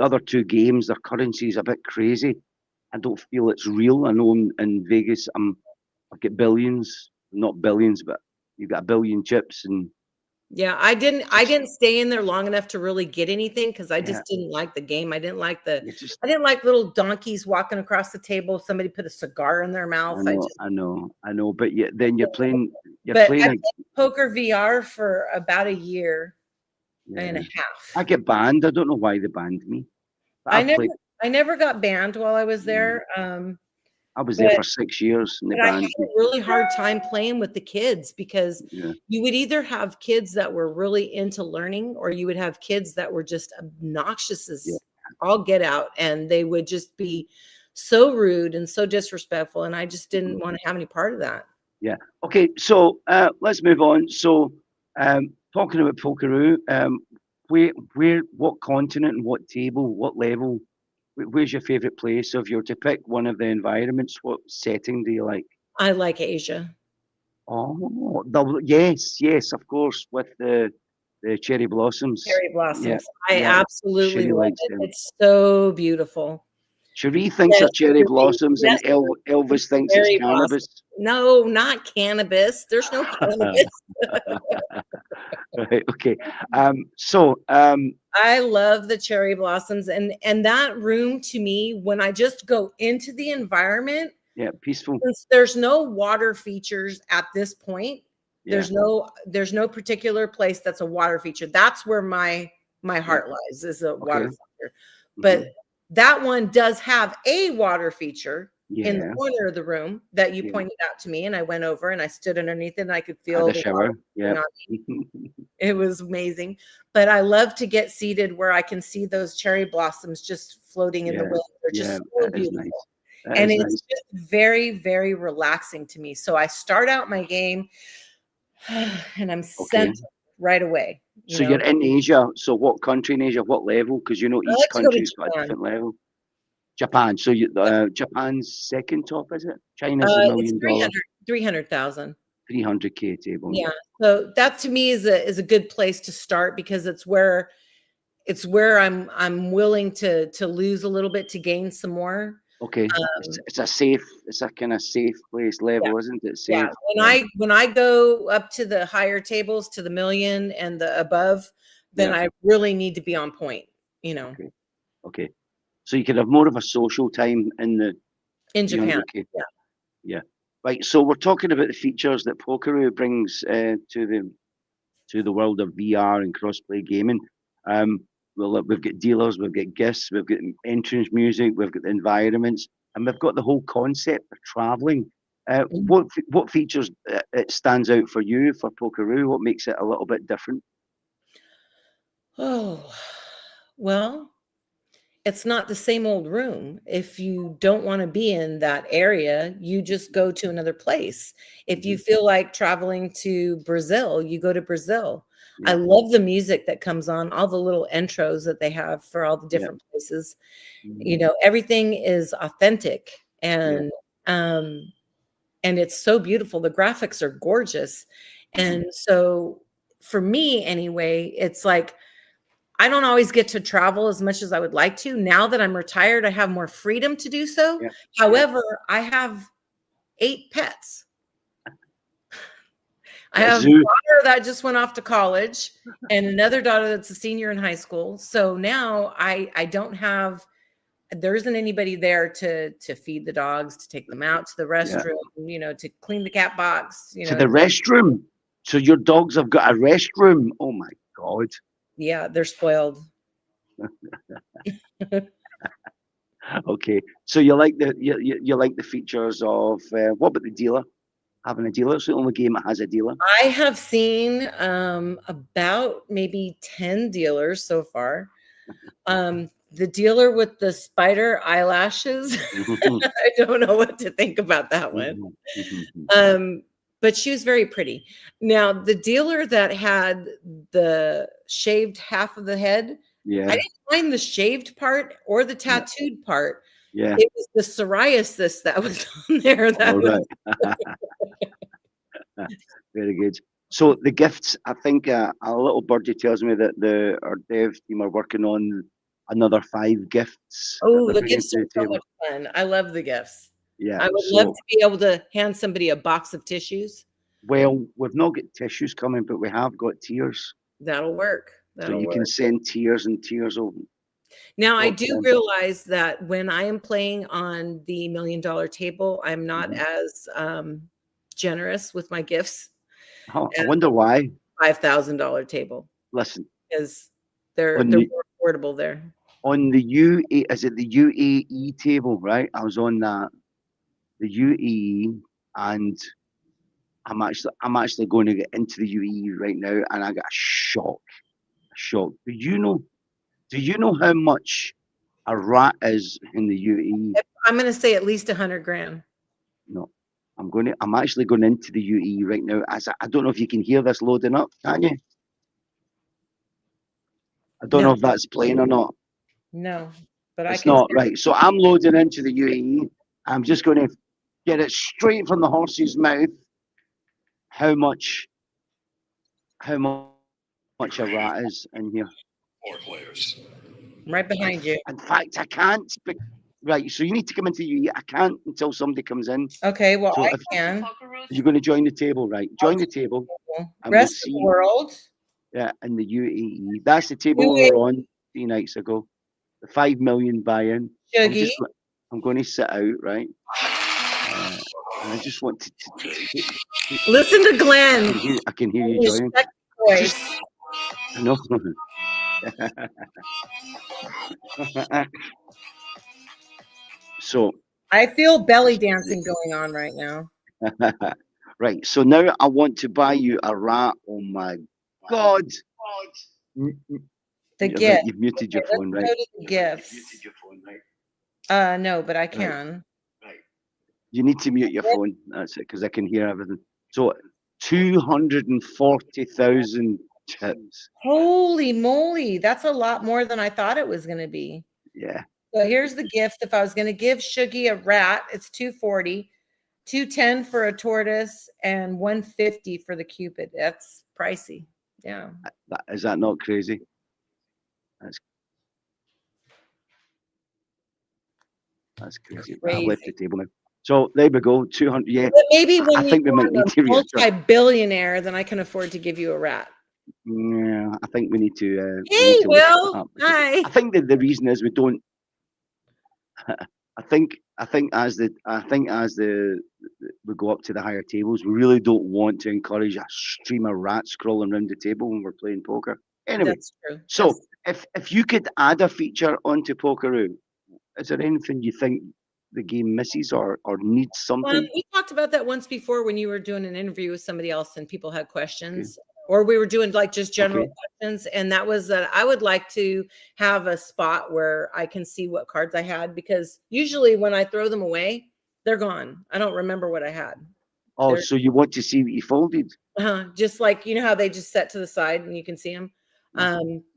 other two games, their currency is a bit crazy. I don't feel it's real. I know in Vegas, I've got billions, not billions, but you've got a billion chips, and Yeah, I didn't it's I just didn't stay in there long enough to really get anything because I yeah, just didn't like the game. you just I didn't like little donkeys walking across the table. Somebody put a cigar in their mouth. I know, but then you're But I playing a played poker VR for about a year and a yeah. I half. get banned. I don't know why they banned me, but I I've never played. I never got banned while I was mm, there. I was there But for 6 years, and they But I had banned a me. really hard time playing with the kids because Yeah, you would either have kids that were really into learning or you would have kids that were just obnoxious yeah, as all get out, and they would just be so rude and so disrespectful, and I just didn't mhm, want to have any part of that. yeah. Okay, so let's move on. So, talking about Pokeroo, what continent and what table, what level? Where's your favorite place? So if you were to pick one of the environments, what setting do you like? I like Asia. Oh, yes, yes, of course, with the cherry blossoms. Cherry Yeah, blossoms. I yeah. absolutely Sherry love likes it. them. It's so beautiful. Cherie thinks Yes, of cherry Cherie. blossoms, and Yes, Cherie. Elvis thinks it's Cherry blossom. cannabis. No, not cannabis. There's no cannabis. Right. Okay. So, I love the cherry blossoms, and that room to me, when I just go into the environment, yeah, peaceful. since there's no water features at this point, Yeah. there's no particular place that's a water feature. That's where my Yeah. heart lies, is a Okay. water feature. Hmm. But that one does have a water feature in the Yeah. corner of the room that you Yeah. pointed out to me, and I went over and I stood underneath it and I could Had feel a the shower. water Yeah. on me. It was amazing. But I love to get seated where I can see those cherry blossoms just floating in the Yeah. wind. They're Yeah. just so It is beautiful. nice. That And is it's nice. just very, very relaxing to me. So I start out my game and I'm Okay. centered right away. You So know, you're in Asia. So what country in Asia? What level? Because I each like to go to country's got a Japan. different level. Japan. So Japan's second top, is it? China's a It's $1 million, 300,000. 300K table. Yeah. So that to me is a good place to start because it's where I'm willing to lose a little bit to gain some more. Okay. Um, It's a kind of safe place yeah. level, isn't it? Yeah, Safe. Yeah. when I go up to the higher tables, to the million and the above, then Yeah. I really need to be on point, you know, Okay. Okay. So you could have more of a social time in the in Japan. 300K. Yeah. Yeah. Right. So we're talking about the features that Pokeroo brings to the world of VR and crossplay gaming. Um, well, we've got dealers, we've got gifts, we've got entrance music, we've got the environments, and we've got the whole concept of traveling. Mhm. What features it stands out for you for Pokeroo? What makes it a little bit different? Oh, well, it's not the same old room. If you don't want to be in that area, you just go to another place. If you feel like traveling to Brazil, you go to Brazil. I Yeah, love the music that comes on, all the little intros that they have for all the yeah, different places. You mhm, know, everything is authentic, yeah, um and it's so beautiful. The graphics are gorgeous. mhm, And so for me anyway, it's like I don't always get to travel as much as I would like to. Now that I'm retired, I have more freedom to do so. yeah, yeah. However, I have 8 pets. I A have a zoo. daughter that just went off to college and another daughter that's a senior in high school. So now I don't have there isn't anybody there to feed the dogs, to take them out to the Yeah. restroom, to clean the cat box, To the restroom. So your dogs have got a restroom. Oh my God. yeah, they're spoiled. Okay. So you like you like the features of what about the dealer? Having a dealer. It's the only game that has a dealer. I have seen about maybe 10 dealers so far. The dealer with the spider eyelashes, Mhm, I don't know what to think about that one. mhm, mhm. Um, but she was very pretty. Now, the dealer that had the shaved half of the head, I Yeah, didn't mind the shaved part or the yeah, tattooed part. yeah. It was the psoriasis that was on there that All was right. Very good. So the gifts, I think a little birdie tells me that our dev team are working on another 5 gifts that oh, they're the bringing gifts to are the so table. much fun. I love the gifts. Yeah. I would love So, to be able to hand somebody a box of tissues. well, we've not got tissues coming, but we have got tears. That'll work. So That'll you can work. send tears, and tears will Now, I go up to do them. realize that when I am playing on the $1,000,000 table, I'm not Mhm. as generous with my gifts Oh, I as wonder why. $5,000 table Listen, because they're on they're the more affordable there. is it the UAE table, right? I was on that the UAE, and I'm actually going to get into the UAE right now, and I got a shock. A shock. Do you know how much a rat is in the UAE? I'm going to say at least 100 grand. No. I'm actually going into the UAE right now. I don't know if you can hear this loading up, can you? I don't know No, if that's playing or not. no, but I It's can. not right. So I'm loading into the UAE. I'm just going to get it straight from the horse's mouth. How much? How much a rat is in here? I'm right behind you. In fact, I can't. Right. So you need to come into the UAE. I can't until somebody comes in. Okay, well, So I if can. you're going to join the table, right? Join the table, and we'll Rest of the see. world. Yeah, in the UAE. That's the table we UAE, were on 3 nights ago. The 5 million buy-in. I'm Shuggy. just. I'm going to sit out, right? And I just want to Listen to I Glenn. can hear. I can hear you His joining. sexy Just. voice. I know. So. I feel belly dancing going on right now. Right. So now I want to buy you a rat. Oh my God. The Right, gift. you've muted your Okay, let's phone, right? go to the gifts. No, but I Right. can. You need to mute your phone. That's it, because I can hear everything. So 240,000 chips. Holy moly, that's a lot more than I thought it was going to be. Yeah. So here's the gift. If I was going to give Shuggy a rat, it's 240, 210 for a tortoise, and 150 for the cupid. That's pricey. Yeah. Is that not crazy? That's crazy. Right, I've left the Crazy. table now. So there we go. 200. Yeah. But maybe I when you think we might need to become a readjust. multi-billionaire, then I can afford to give you a rat. Yeah, I think we need to Hey, lift that Will. up, because Hi. I think that the reason is we don't. I think as the we go up to the higher tables, we really don't want to encourage a stream of rats crawling around the table when we're playing poker. Anyway, That's true. so if you could add a feature onto Pokeroo, is there anything you think the game misses or needs something? We talked about that once before when you were doing an interview with somebody else and people had Okay. questions or we were doing like just general Okay. questions. And that was that I would like to have a spot where I can see what cards I had, because usually when I throw them away, they're gone. I don't remember what I had. Oh, They're so you want to see what you folded? just like, you know how they just set to the side and you can see them.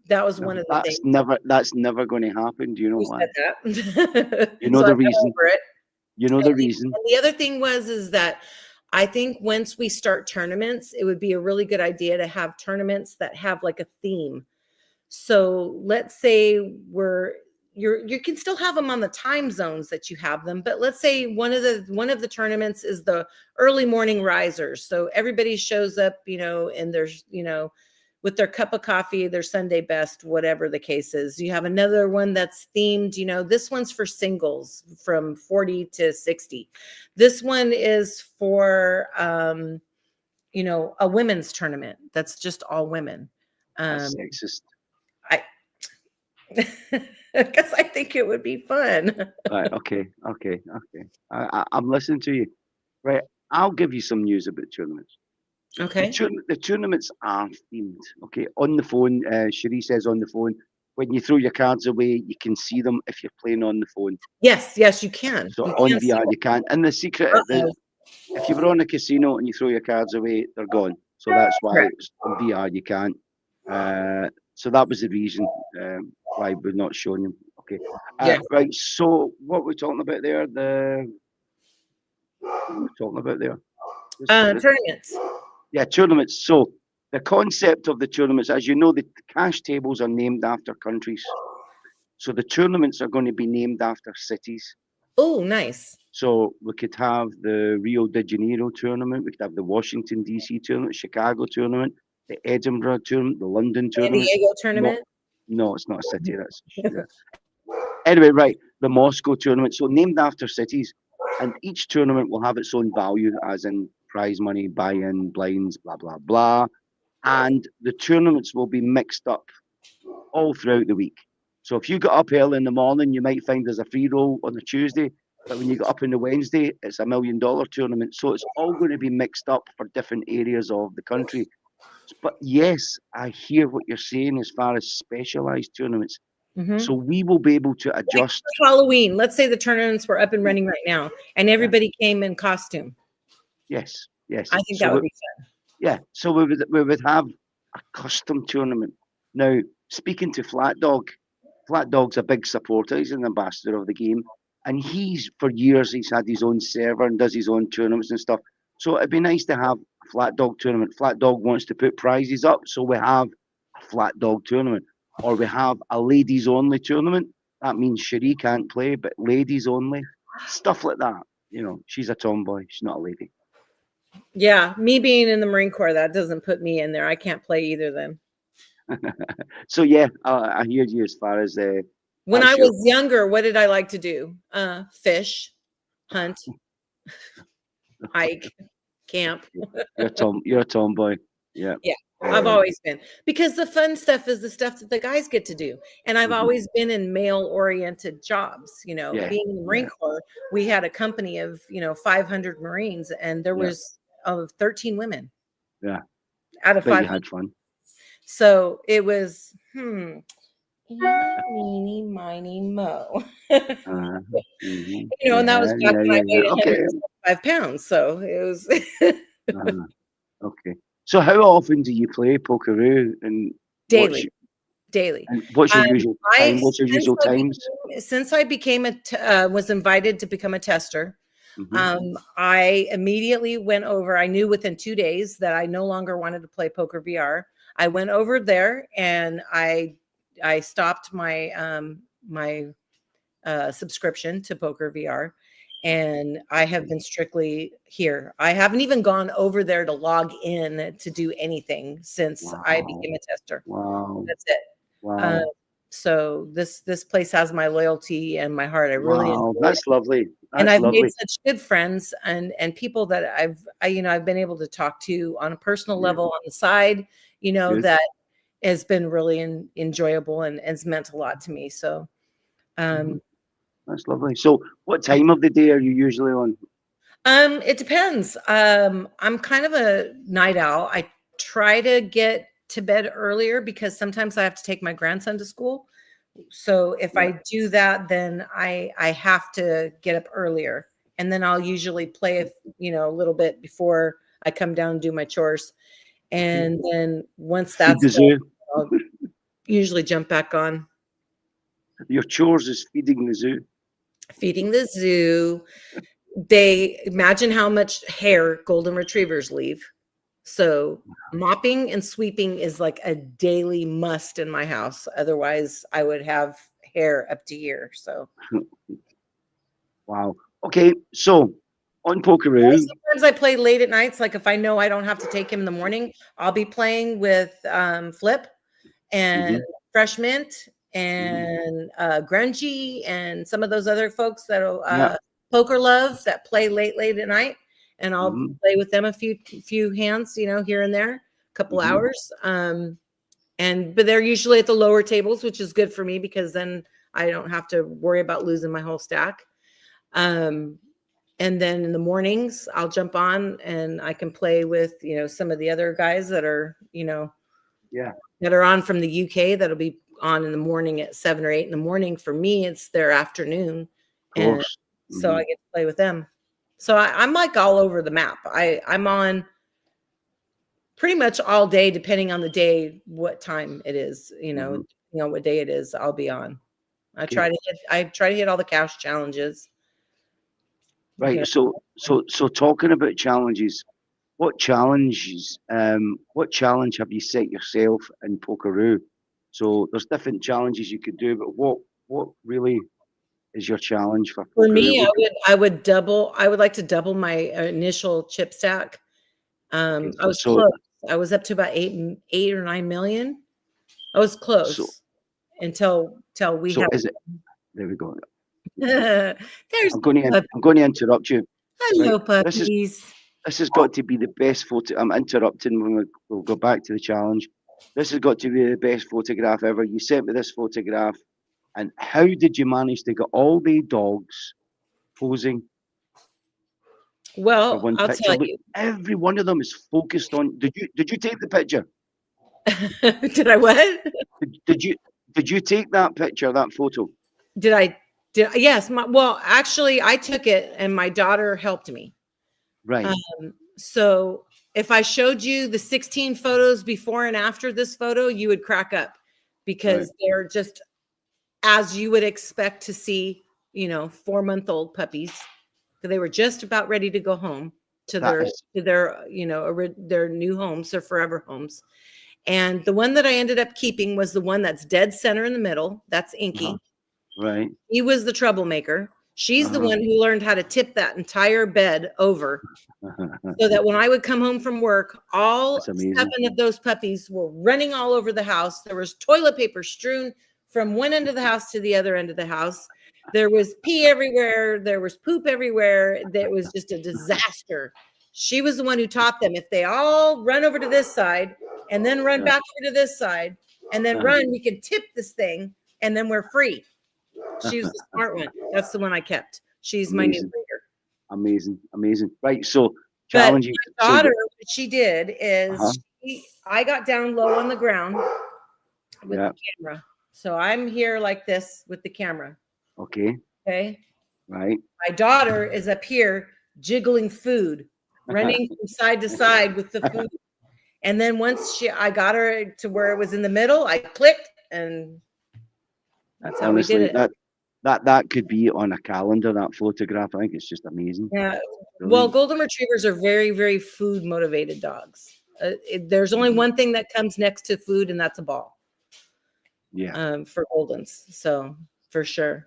That was No, one of the things. that's never going to happen. Do you know Who why? said that? You know So I the got reason. over it. You know the reason. And the other thing is that I think once we start tournaments, it would be a really good idea to have tournaments that have like a theme. So let's say you can still have them on the time zones that you have them, but let's say one of the tournaments is the early morning risers. So everybody shows up, and there's, with their cup of coffee, their Sunday best, whatever the case is. You have another one that's themed, this one's for singles from 40 to 60. This one is for, a women's tournament that's just all women. That's sexist. I, because I think it would be fun. Right. Okay. I'm listening to you. Right. I'll give you some news about tournaments. Okay. The tournaments are themed. Okay. On the phone, Cherie says on the phone, when you throw your cards away, you can see them if you're playing on the phone. Yes, you can. So You on can see VR, them. you can. And the secret, if you were on a casino and you throw your cards away, they're gone. So that's why Correct. on VR you can't. So that was the reason why we're not showing them. Okay. Yeah. Right. So what we're talking about there, what we're talking about there. Tournaments. Yeah, tournaments. So the concept of the tournaments, as you know, the cash tables are named after countries. So the tournaments are going to be named after cities. Oh, nice. So we could have the Rio de Janeiro tournament, we could have the Washington DC tournament, Chicago tournament, the Edinburgh tournament, the London San tournament. Diego tournament. No, it's not a city. That's anyway, right. The Moscow tournament. So named after cities, and each tournament will have its own value, as in prize money, buy-in, blinds, blah blah blah. And the tournaments will be mixed up all throughout the week. So if you got up early in the morning, you might find there's a free roll on a Tuesday. But when you get up on the Wednesday, it's $1 million tournament. So it's all going to be mixed up for different areas of the country. But yes, I hear what you're saying as far as specialized tournaments. Mm-hmm. So we will be able to adjust. Like Halloween. Let's say the tournaments were up and running right now, and everybody came in costume. Yes. I think that would be fun. Yeah. So we would have a custom tournament. Now, speaking to Flat Dog's a big supporter. He's an ambassador of the game. And for years, he's had his own server and does his own tournaments and stuff. So it'd be nice to have a Flat Dog tournament. Flat Dog wants to put prizes up, so we have a Flat Dog tournament. Or we have a ladies only tournament. That means Cherie can't play, but ladies only. Stuff like that. She's a tomboy. She's not a lady. Yeah, me being in the Marine Corps, that doesn't put me in there. I can't play either then. So yeah, I hear you as far as when I was younger, what did I like to do? Fish, hunt, hike, camp. You're a tomboy. Yeah. Yeah, I've always been, because the fun stuff is the stuff that the guys get to do. And I've always been in male-oriented jobs. Being in the Marine Corps, we had a company of 500 Marines, and there was 13 women. Yeah. Out of 5. You had fun. So it was meeny, miny, mo. And that was back when I weighed 105 pounds. So it was. Okay. So how often do you play Pokeroo? And daily. And what's your usual time? What's your usual times? Since I became was invited to become a tester, I immediately went over. I knew within 2 days that I no longer wanted to play Poker VR. I went over there and I stopped my my subscription to Poker VR, and I have been strictly here. I haven't even gone over there to log in to do anything since I became a tester. Wow. That's it. Wow. So this place has my loyalty and my heart. I really enjoy that's it. lovely. And I've made such good friends and people that I've been able to talk to on a personal level on the side, that has been really enjoyable and has meant a lot to me. So that's lovely. So what time of the day are you usually on? It depends. I'm kind of a night owl. I try to get to bed earlier because sometimes I have to take my grandson to school. So if I do that, then I have to get up earlier, and then I'll usually play a little bit before I come down and do my chores. And then once Feed that's the done, zoo. I'll usually jump back on. Your chores is feeding the zoo. Feeding the zoo. They imagine how much hair golden retrievers leave. So mopping and sweeping is like a daily must in my house. Otherwise, I would have hair up to here. So Wow. Okay, so on Pokeroo, sometimes I play late at nights. Like if I know I don't have to take him in the morning, I'll be playing with Flip and Fresh Mint and Grungy and some of those other folks that'll Poker Love that play late at night, and I'll play with them a few hands, here and there, a couple hours. But they're usually at the lower tables, which is good for me because then I don't have to worry about losing my whole stack. And then in the mornings, I'll jump on and I can play with, some of the other guys that are, that are on from the UK that'll be on in the morning at 7 or 8 in the morning. For me, it's their afternoon. And so I get to play with them. So I'm like all over the map. I'm on pretty much all day, depending on the day, what time it is, what day it is, I'll be on. I try to hit all the cash challenges. Right. So talking about challenges, what challenge have you set yourself in Pokeroo? So there's different challenges you could do, but what really is your challenge for Pokeroo? For me, I would like to double my initial chip stack. I was close. I was up to about 8 or 9 million. I was close until we have. Is it? There we go. There's I'm going to interrupt you. Hello, puppies. This has got to be the best photo. I'm interrupting when we'll go back to the challenge. This has got to be the best photograph ever. You sent me this photograph, and how did you manage to get all the dogs posing? Well, I'll tell you. Every one of them is focused on. Did you take the picture? Did I what? Did you take that picture, that photo? Yes. Well, actually, I took it, and my daughter helped me. Right. So if I showed you the 16 photos before and after this photo, you would crack up because they're just as you would expect to see, 4-month-old puppies. They were just about ready to go home to their new homes, their forever homes. And the one that I ended up keeping was the one that's dead center in the middle. That's Inky. Right. He was the troublemaker. She's the one who learned how to tip that entire bed over so that when I would come home from work, all 7 of those puppies were running all over the house. There was toilet paper strewn from one end of the house to the other end of the house. There was pee everywhere. There was poop everywhere. There was just a disaster. She was the one who taught them. If they all run over to this side and then run back over to this side and then run, we can tip this thing and then we're free. She was the smart one. That's the one I kept. She's my new breeder. Amazing. Right. So challenging. My daughter, what she did is I got down low on the ground with the camera. So I'm here like this with the camera. Okay. Okay. Right. My daughter is up here jiggling food, running from side to side with the food. And then once I got her to where it was in the middle, I clicked and that's how we did it. That could be on a calendar, that photograph. I think it's just amazing. Yeah. Well, golden retrievers are very, very food motivated dogs. There's only one thing that comes next to food, and that's a ball. Yeah. For Goldens. So for sure.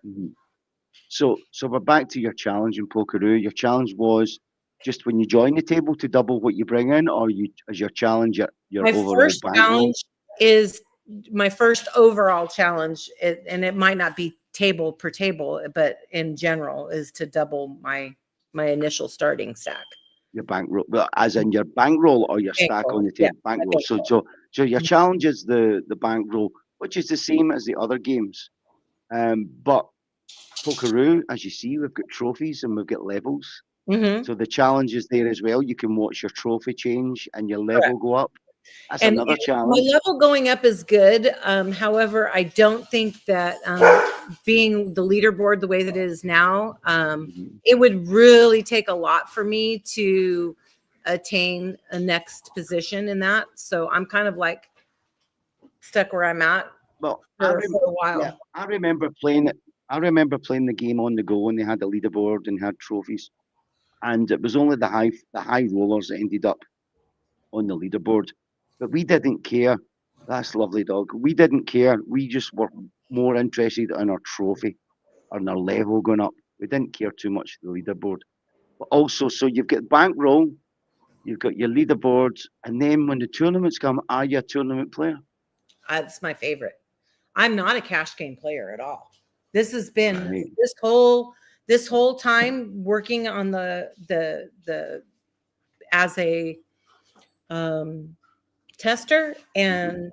So we're back to your challenge in Pokeroo. Your challenge was just when you join the table to double what you bring in, or is your challenge your my overall first bankroll? Challenge is my first overall challenge, and it might not be table per table, but in general is to double my initial starting stack. Your bankroll, as in your bankroll or your stack on the table? Yeah, bankroll. So your challenge is the bankroll, which is the same as the other games. But Pokeroo, as you see, we've got trophies and we've got levels. So the challenge is there as well. You can watch your trophy change and your level go up. That's And another my challenge. level going up is good. However, I don't think that being the leaderboard the way that it is now, Mhm. it would really take a lot for me to attain a next position in that. So I'm kind of like stuck where I'm at Well, for a yeah, while. I remember playing it. I remember playing the game on the go, and they had a leaderboard and had trophies, and it was only the high rollers that ended up on the leaderboard. But we didn't care. That's lovely, dog. We didn't care. We just were more interested in our trophy, and our level going up. We didn't care too much the leaderboard. But also, so you've got bankroll, you've got your leaderboards, and then when the tournaments come, are you a tournament player? That's my favorite. I'm not a cash game player at all. This has been Right. this whole time working on the as a tester and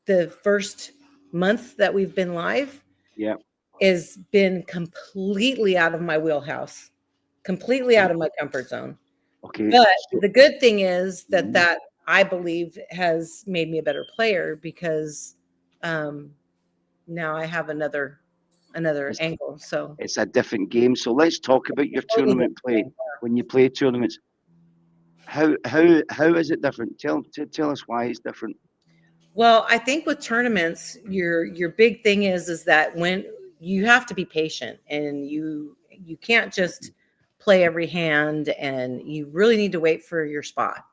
the first month that we've been live Yeah. has been completely out of my wheelhouse, completely out Okay. of my comfort zone. Okay. But So, the good thing is that mhm. I believe has made me a better player because um, now I have another it's angle. So it's a different game. So let's talk about your totally tournament play. different. When you play tournaments, how is it different? Tell us why it's different. Well, I think with tournaments, your big thing is that when you have to be patient and you can't just play every hand and you really need to wait for your spot.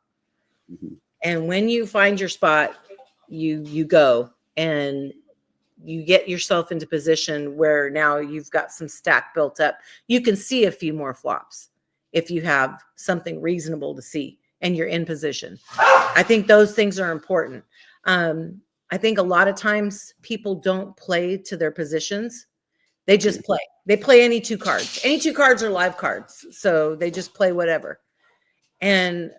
Mhm. And when you find your spot, you go and you get yourself into position where now you've got some stack built up. You can see a few more flops if you have something reasonable to see and you're in position. I think those things are important. Um, I think a lot of times people don't play to their positions. They just Okay. play. They play any two cards. Any two cards are live cards. So they just play whatever. And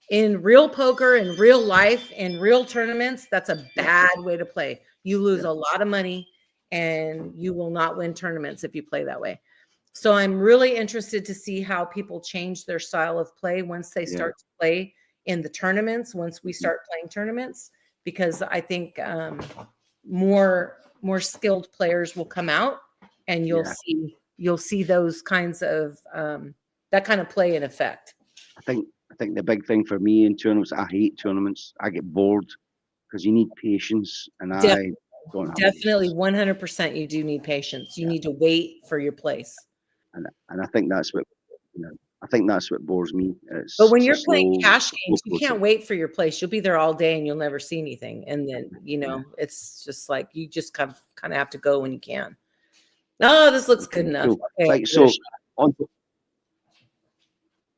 in real poker, in real life, in real tournaments, that's a Yeah. bad way to play. You lose Yeah. a lot of money and you will not win tournaments if you play that way. So I'm really interested to see how people change their style of play once they Yeah. start to play in the tournaments, once we Mhm. start playing tournaments, because I think more skilled players will come out and Yeah. you'll see those kinds of that kind of play in effect. I think the big thing for me in tournaments, I hate tournaments. I get bored because you need patience, and Def- I don't have Definitely patience. 100% you do need patience. You Yeah. need to wait for your place. And I think that's what you know. I think that's what bores me. But It's when it's a you're playing slow, cash slow games, you process. can't wait for your place. You'll be there all day and you'll never see anything. And then, Yeah. it's just like you just kind of have to go when you can. Oh, this looks good Okay. enough. Cool. Okay, Right. give it a So shot. on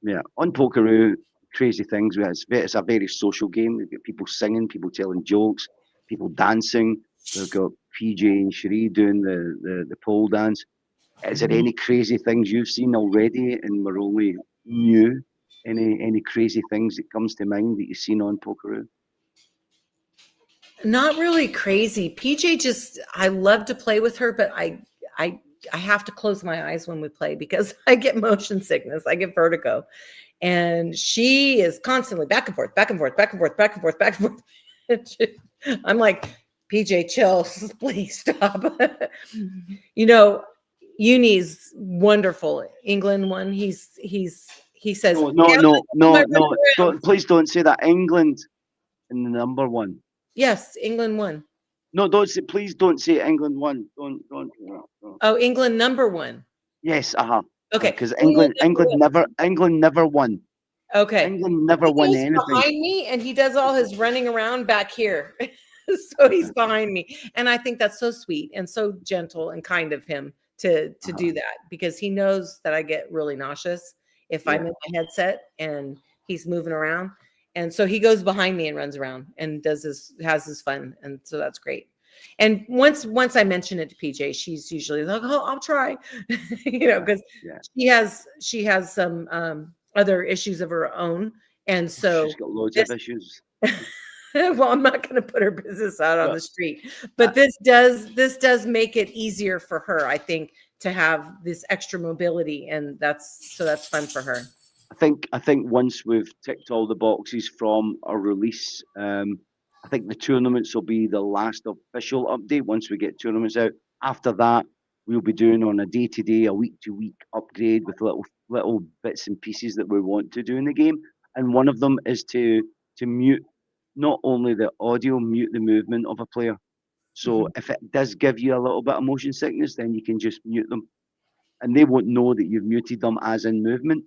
yeah on Pokeroo, crazy things. It's a very social game. We've got people singing, people telling jokes, people dancing. We've got PJ and Cherie doing the pole dance. Is there any crazy things you've seen already and we're only new? Any crazy things that comes to mind that you've seen on Pokeroo? Not really crazy. PJ just I love to play with her, but I I have to close my eyes when we play because I get motion sickness. I get vertigo. And she is constantly back and forth, back and forth, back and forth, back and forth, back and forth. I'm like, PJ, chill, please stop. you know, Uni's wonderful. England one. He says, No, no, "Yeah, no, am I no, running no. around?" Please don't say that. England in the number one. Yes, England won. No, don't say. Please don't say England won. Don't. No, no. Oh, England number one. Yes, Okay, because England England, number one. England never won. Okay. England never He won goes anything. behind me and he does all his running around back here. So he's behind me. And I think that's so sweet and so gentle and kind of him to Uh-huh. do that because he knows that I get really nauseous if Yeah, I'm in my headset and he's moving around. And so he goes behind me and runs around and has his fun. And so that's great. And once I mention it to PJ, she's usually like, "Oh, I'll try," yeah, because yeah. she has some other issues of her own, and so She's got loads of this issues. well, I'm not going to put her business out on But the street, uh, but this does make it easier for her, I think, to have this extra mobility, and that's fun for her. I think once we've ticked all the boxes from our release, I think the tournaments will be the last official update once we get tournaments out. After that, we'll be doing on a day-to-day, a week-to-week upgrade with little bits and pieces that we want to do in the game. And one of them is to mute not only the audio, mute the movement of a player. So if it does give you a little bit of motion sickness, then you can just mute them, and they won't know that you've muted them as in movement.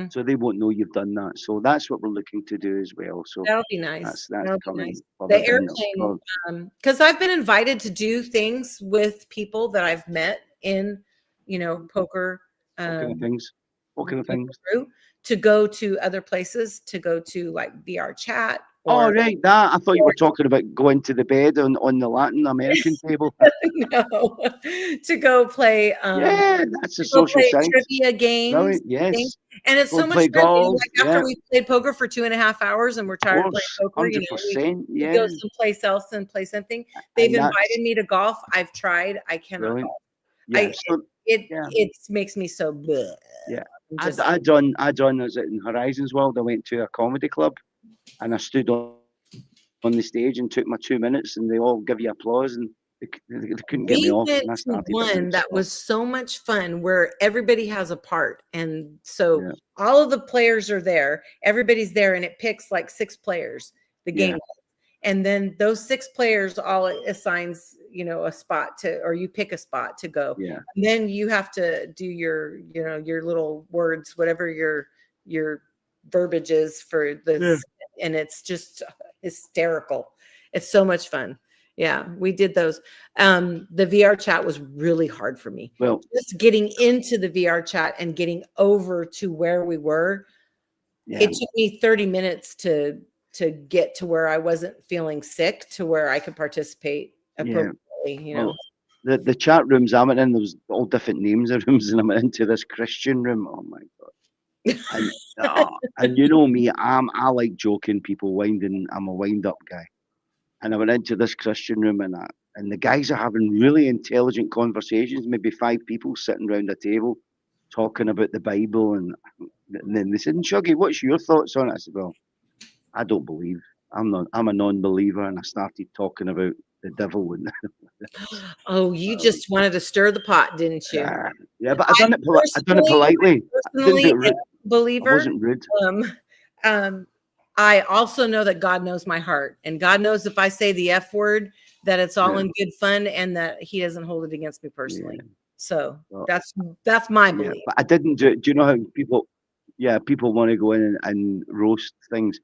So they won't know you've done that. So that's what we're looking to do as well. So That'll be nice. that's That'll be coming nice. further The down airplane, because I've been invited to do things with people that I've met in, poker. What kind of things? What kind of things? To go to other places, to go to like VR chat. Oh, right, that. I thought you were talking about going to the bed on the Latin American table. No, to go play. Yeah, that's a social science. Trivia games. Brilliant, yes. And it's so much play fun. golf, Like after we played poker for 2.5 hours and we're tired of playing poker, 100%, we go someplace else and play something. They've invited me to golf. I've tried. I cannot golf. Yeah, it makes me so bleh. Yeah. I done as in Horizons World. I went to a comedy club and I stood on the stage and took my 2 minutes, and they all give you applause, and they couldn't get me off. And I started one that was so much fun, where everybody has a part, and so all of the players are there. Everybody's there, and it picks like 6 players. The game. And then those 6 players all assigns, a spot to, or you pick a spot to go. Yeah. And then you have to do your, your little words, whatever your verbiage is for this. And it's just hysterical. It's so much fun. Yeah, we did those. The VR chat was really hard for me. Well, just getting into the VR chat and getting over to where we were. Yeah. It took me 30 minutes to get to where I wasn't feeling sick, to where I could participate appropriately, Well, the chat rooms I went in, there was all different names of rooms, and I went into this Christian room. Oh my God. And you know me, I like joking people, winding. I'm a wind up guy. And I went into this Christian room, and the guys are having really intelligent conversations, maybe 5 people sitting around a table talking about the Bible, and then they said, "Shuggy, what's your thoughts on it?" I said, "Well, I don't believe. I'm a non-believer," and I started talking about the devil. And oh, you just wanted to stir the pot, didn't you? Yeah, but I done it politely. Personally, a believer. I wasn't rude. I also know that God knows my heart, and God knows if I say the F word, that it's all in good fun, and that He doesn't hold it against me personally. Yeah. So that's my belief. But I didn't do it. Do you know how people want to go in and roast things?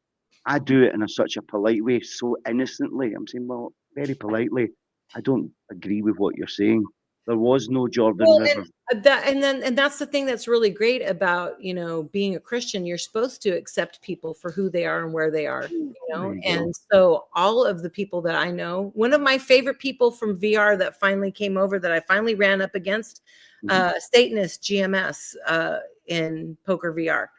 I do it in such a polite way, so innocently. I'm saying, well, very politely, I don't agree with what you're saying. There was no Jordan River. And that's the thing that's really great about, being a Christian. You're supposed to accept people for who they are and where they are, And so all of the people that I know, one of my favorite people from VR that finally came over, that I finally ran up against, Satanist GMS in Poker VR.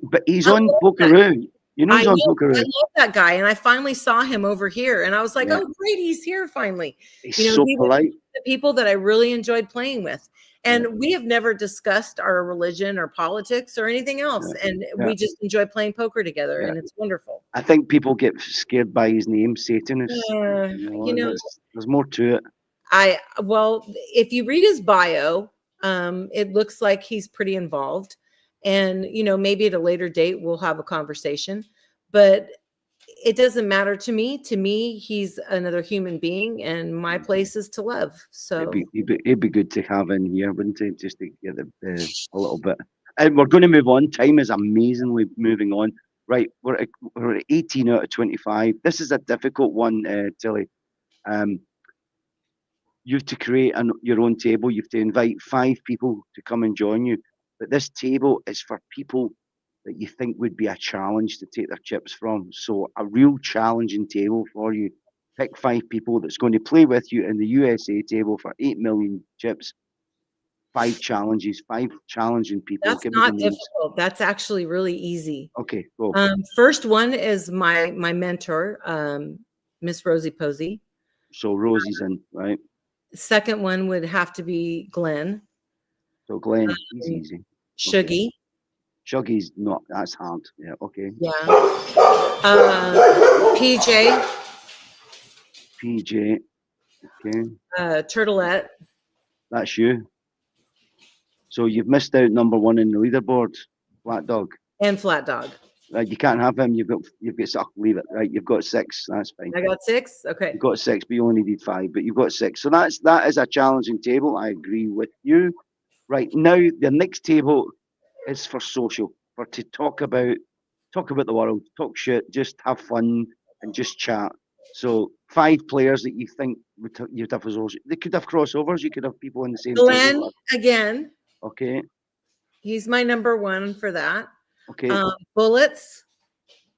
But he's on Pokeroo. He's on Pokeroo. I love that guy, and I finally saw him over here, and I was like, "Oh, great, he's here finally." He's so polite. The people that I really enjoyed playing with, and we have never discussed our religion or politics or anything else, and we just enjoy playing poker together, and it's wonderful. I think people get scared by his name, Satanist. There's more to it. If you read his bio, it looks like he's pretty involved. And, maybe at a later date, we'll have a conversation, but it doesn't matter to me. To me, he's another human being, and my place is to love. So it'd be good to have in here, wouldn't it? Just to get a little bit. And we're going to move on. Time is amazingly moving on. Right. We're at 18 out of 25. This is a difficult one, Tilly. You have to create your own table. You have to invite 5 people to come and join you. But this table is for people that you think would be a challenge to take their chips from. So a real challenging table for you. Pick 5 people that's going to play with you in the USA table for 8 million chips. 5 challenges, 5 challenging people. That's not difficult. That's actually really easy. Okay, go. First one is my mentor, Miss Rosie Posey. So Rosie's in, right? Second one would have to be Glenn. So Glenn, he's easy. Shuggy. Shuggy's not. That's hard. Yeah. Okay. Yeah. PJ, PJ. Okay. Turtlet, That's you. So you've missed out number one in the leaderboard. Flat Dog. and Flat Dog. Right. You can't have him. You've got. Leave it. Right. You've got 6. That's fine. I got 6. Okay. You've got 6, but you only need 5. But you've got 6. So that is a challenging table. I agree with you. Right now, the next table is for social, for to talk about the world, talk shit, just have fun, and just chat. So 5 players that you think you'd have as social. They could have crossovers. You could have people in the same Glenn table. again. Okay. He's my number 1 for that. Okay. Bullets.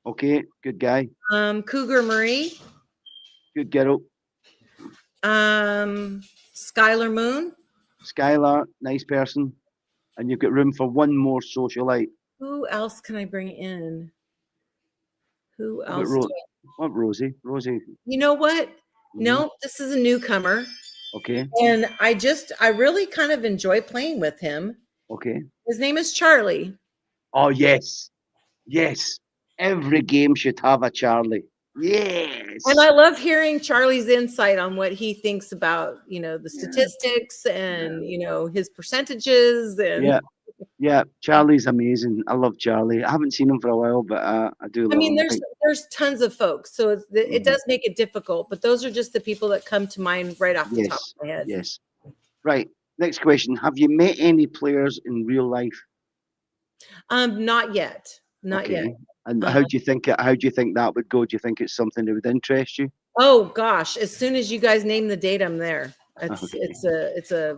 Okay. Good guy. Cougar Marie. Good girl. Skylar Moon. Skylar, nice person. And you've got room for one more socialite. Who else can I bring in? Who What about else? What Rosie? Rosie. You know what? No, this is a newcomer. Okay. And I really kind of enjoy playing with him. Okay. His name is Charlie. Oh, yes. Yes. Every game should have a Charlie. Yes. And I love hearing Charlie's insight on what he thinks about, the statistics and, his percentages. And yeah. Charlie's amazing. I love Charlie. I haven't seen him for a while, but I do love him. There's tons of folks, so it does make it difficult. But those are just the people that come to mind right off the top of my head. Yes. Right. Next question. Have you met any players in real life? Not yet. Not yet. And how do you think that would go? Do you think it's something that would interest you? Oh gosh! As soon as you guys name the date, I'm there. It's a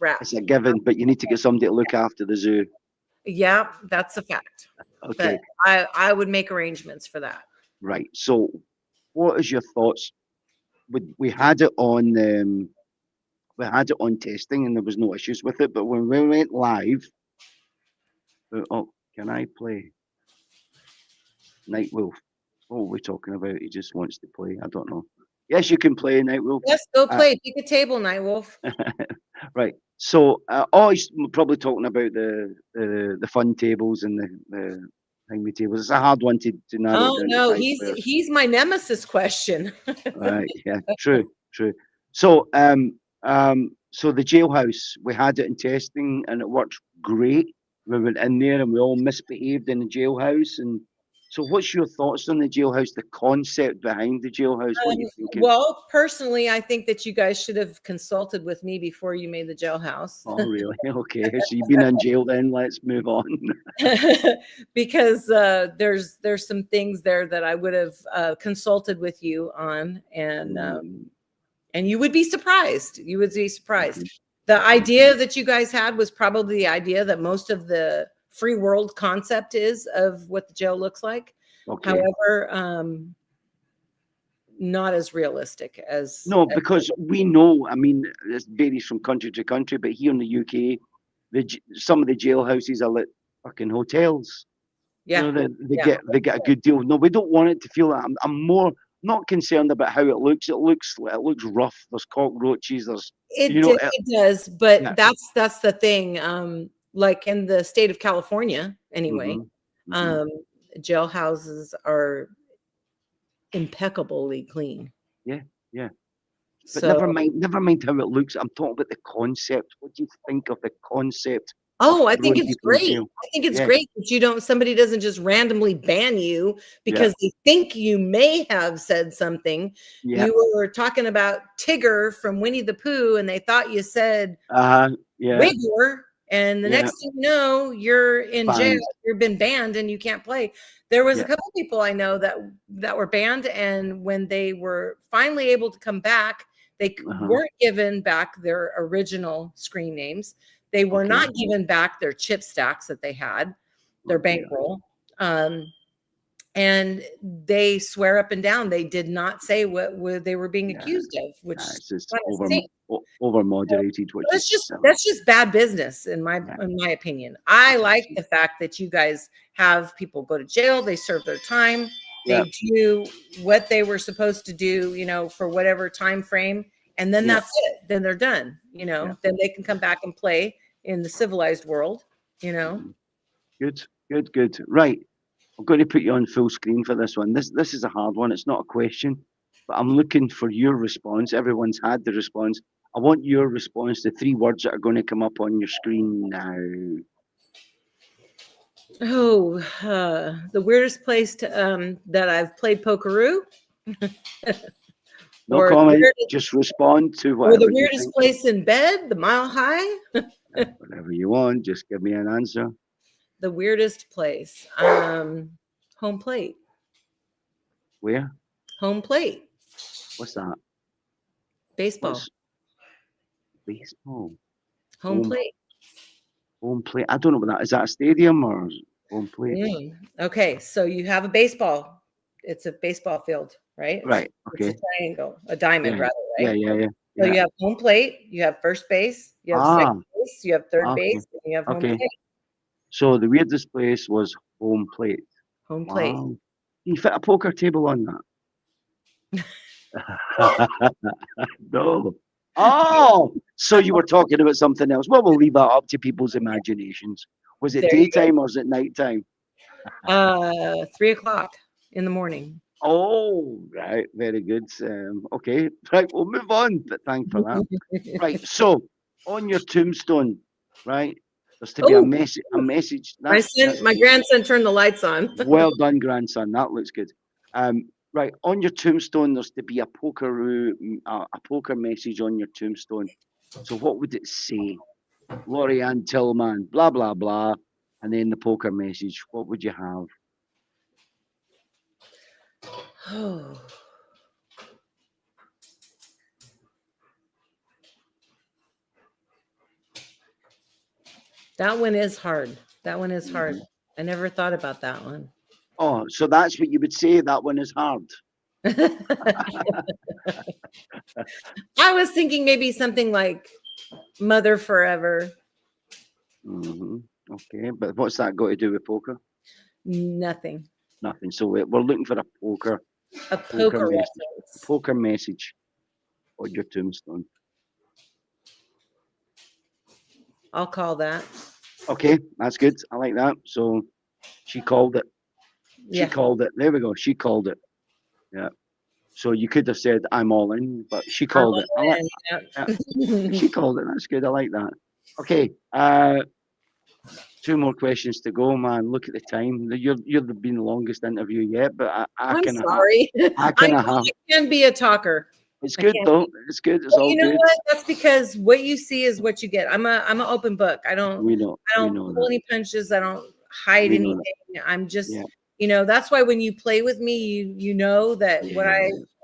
wrap. It's a given, but you need to get somebody to look after the zoo. Yeah, that's a fact. Okay. But I would make arrangements for that. Right. So, what is your thoughts? We had it on testing, and there was no issues with it. But when we went live, can I play Night Wolf? What are we talking about? He just wants to play. I don't know. Yes, you can play Night Wolf. Yes, go play. Pick a table, Night Wolf. Right. So, he's probably talking about the fun tables and the thingy tables. It's a hard one to narrow down. Oh no, he's my nemesis question. Right. Yeah. True. So, so the jailhouse, we had it in testing, and it worked great. We went in there, and we all misbehaved in the jailhouse. And so, what's your thoughts on the jailhouse? The concept behind the jailhouse? What are you thinking? Well, personally, I think that you guys should have consulted with me before you made the jailhouse. Oh, really? Okay. So you've been in jail then. Let's move on. Because there's some things there that I would have consulted with you on, and you would be surprised. You would be surprised. The idea that you guys had was probably the idea that most of the free world concept is of what the jail looks like. Okay. However, not as realistic as. No, because we know, I mean, it varies from country to country, but here in the UK, some of the jailhouses are like fucking hotels. Yeah. They get a good deal. No, we don't want it to feel that. I'm more not concerned about how it looks. It looks rough. There's cockroaches. It does, but that's the thing. Like in the state of California, anyway, jailhouses are impeccably clean. Yeah. But so, never mind how it looks. I'm talking about the concept. What do you think of the concept? Oh, I think it's great. I think it's great that somebody doesn't just randomly ban you because they think you may have said something. Yeah. You were talking about Tigger from Winnie the Pooh, and they thought you said Wiggler, and the next thing you know, you're in jail. You've been banned, and you can't play. There was a couple people I know that were banned, and when they were finally able to come back, they weren't given back their original screen names. They were not given back their chip stacks that they had, their bankroll. And they swear up and down they did not say what they were being accused of, which is over moderated. That's just bad business in my opinion. I like the fact that you guys have people go to jail, they serve their time, they do what they were supposed to do, for whatever time frame, and then that's it. Then they're done. Then they can come back and play in the civilized world. you know. Good. Right. I'm going to put you on full screen for this one. This is a hard one. It's not a question, but I'm looking for your response. Everyone's had the response. I want your response to 3 words that are going to come up on your screen now. Oh, the weirdest place that I've played Pokeroo. No or comment. Just respond to or whatever the you weirdest think. place in bed, the Mile High. Whatever you want. Just give me an answer. The weirdest place. Home plate. Where? Home plate. What's that? Baseball. What's baseball? Home plate. Home plate. I don't know what that is. That a stadium or home plate? Okay, so you have a baseball. It's a baseball field, right? Right. Okay. It's a triangle, a diamond, rather, right? Yeah. So you have home plate, you have first base, you have second base, you have third Okay. base, and you have home plate. So the weirdest place was home plate. Home plate. Wow. Can you fit a poker table on that? No. Oh, so you were talking about something else. Well, we'll leave that up to people's imaginations. Was it There you go. daytime or was it nighttime? 3:00 in the morning. Oh, right. Very good. Okay. Right. We'll move on. But thanks for that. Right. So on your tombstone, right, there's to be a message. My grandson turned the lights on. Well done, grandson. That looks good. Right, on your tombstone, there's to be a poker message on your tombstone. So what would it say? Lorianne Tillman, blah blah blah, and then the poker message. What would you have? Oh. That one is hard. I never thought about that one. Oh, so that's what you would say. That one is hard. I was thinking maybe something like Mother Forever. Okay, but what's that got to do with poker? Nothing. So we're looking for a poker message on your tombstone. I'll call that. Okay, that's good. I like that. So she called it. She called it. There we go. She called it. Yeah. So you could have said I'm all in, but she called it. She called it. That's good. I like that. Okay. 2 more questions to go, man. Look at the time. You've been the longest interview yet, but I'm sorry. I can be a talker. It's good though. It's good. It's all you know good. what? That's because what you see is what you get. I'm an open book. I don't pull any punches. I don't hide anything. I'm just that's why when you play with me, you know that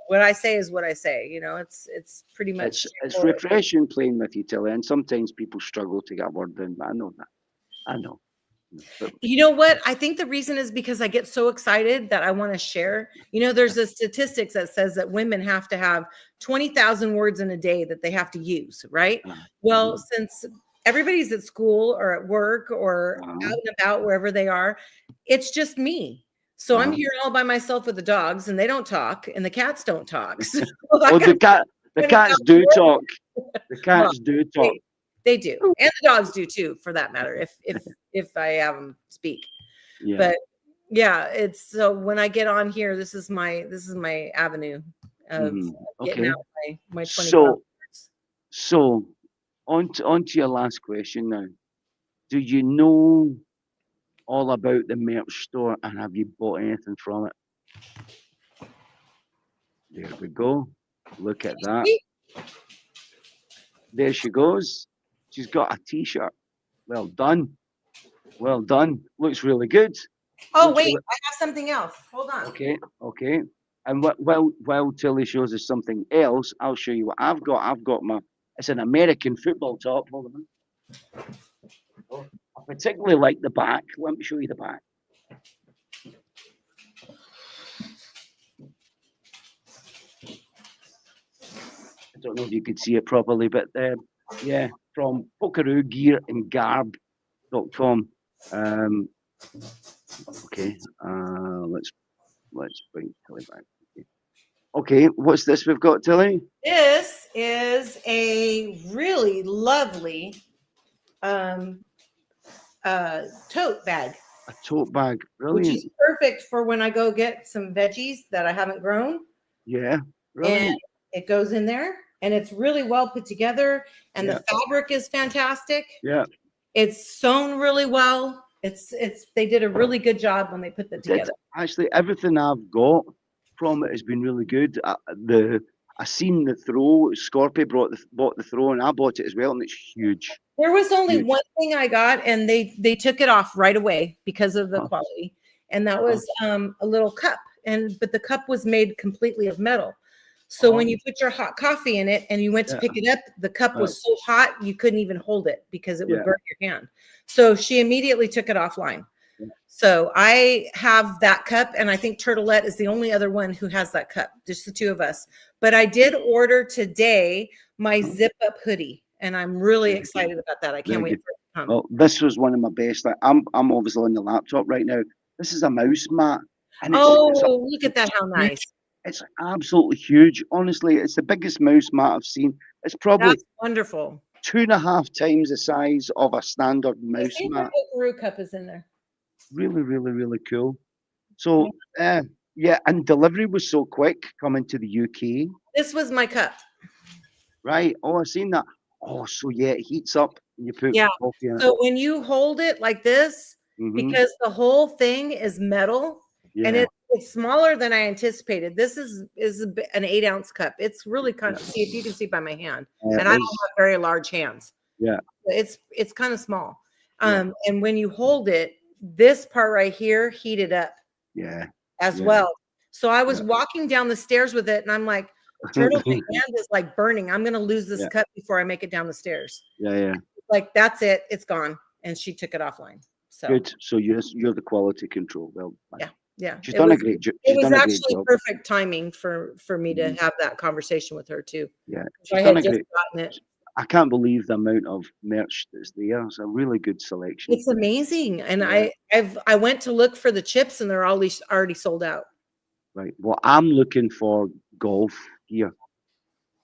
what I say is what I say. It's pretty much it's refreshing playing with you, Tilly, and sometimes people struggle to get a word in, but I know that. I know. You know what? I think the reason is because I get so excited that I want to share. There's a statistics that says that women have to have 20,000 words in a day that they have to use, right? Well, since everybody's at school or at work or out and about wherever they are, it's just me. So I'm here all by myself with the dogs, and they don't talk, and the cats don't talk. So the cats do talk. The cats do talk. They do, and the dogs do too, for that matter. If I have them speak, but it's so when I get on here, this is my avenue of getting out my 20 words. So on to your last question now. Do you know all about the merch store, and have you bought anything from it? There we go. Look at that. There she goes. She's got a t-shirt. Well done. Looks really good. Oh, wait, I have something else. Hold on. Okay. And while Tilly shows us something else, I'll show you what I've got. It's an American football top. Hold on. Oh, I particularly like the back. Let me show you the back. I don't know if you could see it properly, but from pokeroogearandgarb.com. Okay, let's bring Tilly back. Okay, what's this we've got, Tilly? This is a really lovely tote bag, A tote bag. which Brilliant. is perfect for when I go get some veggies that I haven't grown. Yeah. And Brilliant. it goes in there, and it's really well put together. And Yeah. the fabric is fantastic. Yeah. It's sewn really well. It's they did a really good job when they put that together. Actually, everything I've got from it has been really good. I seen the throw. Scorpio bought the throw, and I bought it as well, and it's huge. There was only Huge. one thing I got, and they took it off right away because of the Huh. quality, and that was a little cup. But the cup was made completely of metal. So when you put your hot coffee in it and you went to pick it up, the cup was so hot you couldn't even hold it because it would burn your hand. So she immediately took it offline. Yeah. So I have that cup, and I think Turtlet is the only other one who has that cup, just the two of us. But I did order today my zip up hoodie, and I'm really excited about that. I can't wait for it to come. Well, this was one of my best. I'm obviously on the laptop right now. This is a mouse mat. And Look at that, how nice. It's absolutely huge. Honestly, it's the biggest mouse mat I've seen. It's probably That's wonderful. 2.5 times the size of a standard mouse mat. Buckaroo cup is in there. Really, really, really cool. So, yeah, and delivery was so quick coming to the UK. This was my cup. Right. Oh, I've seen that. Oh, so yeah, it heats up and you put coffee in it. So when you hold it like this, because the whole thing is metal, and it's smaller than I anticipated. This is an 8-ounce cup. It's really kind of, see if you can see by my hand, and I don't have very large hands. Yeah, it's kind of small. And when you hold it, this part right here heated up. As well. So I was walking down the stairs with it, and I'm like, Turtle, my hand is like burning. I'm gonna lose this cup before I make it down the stairs. Like, that's it. It's gone. And she took it offline. So good. So you're the quality control. Well, yeah. She's done a great job. It was actually perfect timing for me to have that conversation with her too. Yeah, I had just gotten it. I can't believe the amount of merch that's there. It's a really good selection. It's amazing. And I went to look for the chips, and they're already sold out. Right. Well, I'm looking for golf gear.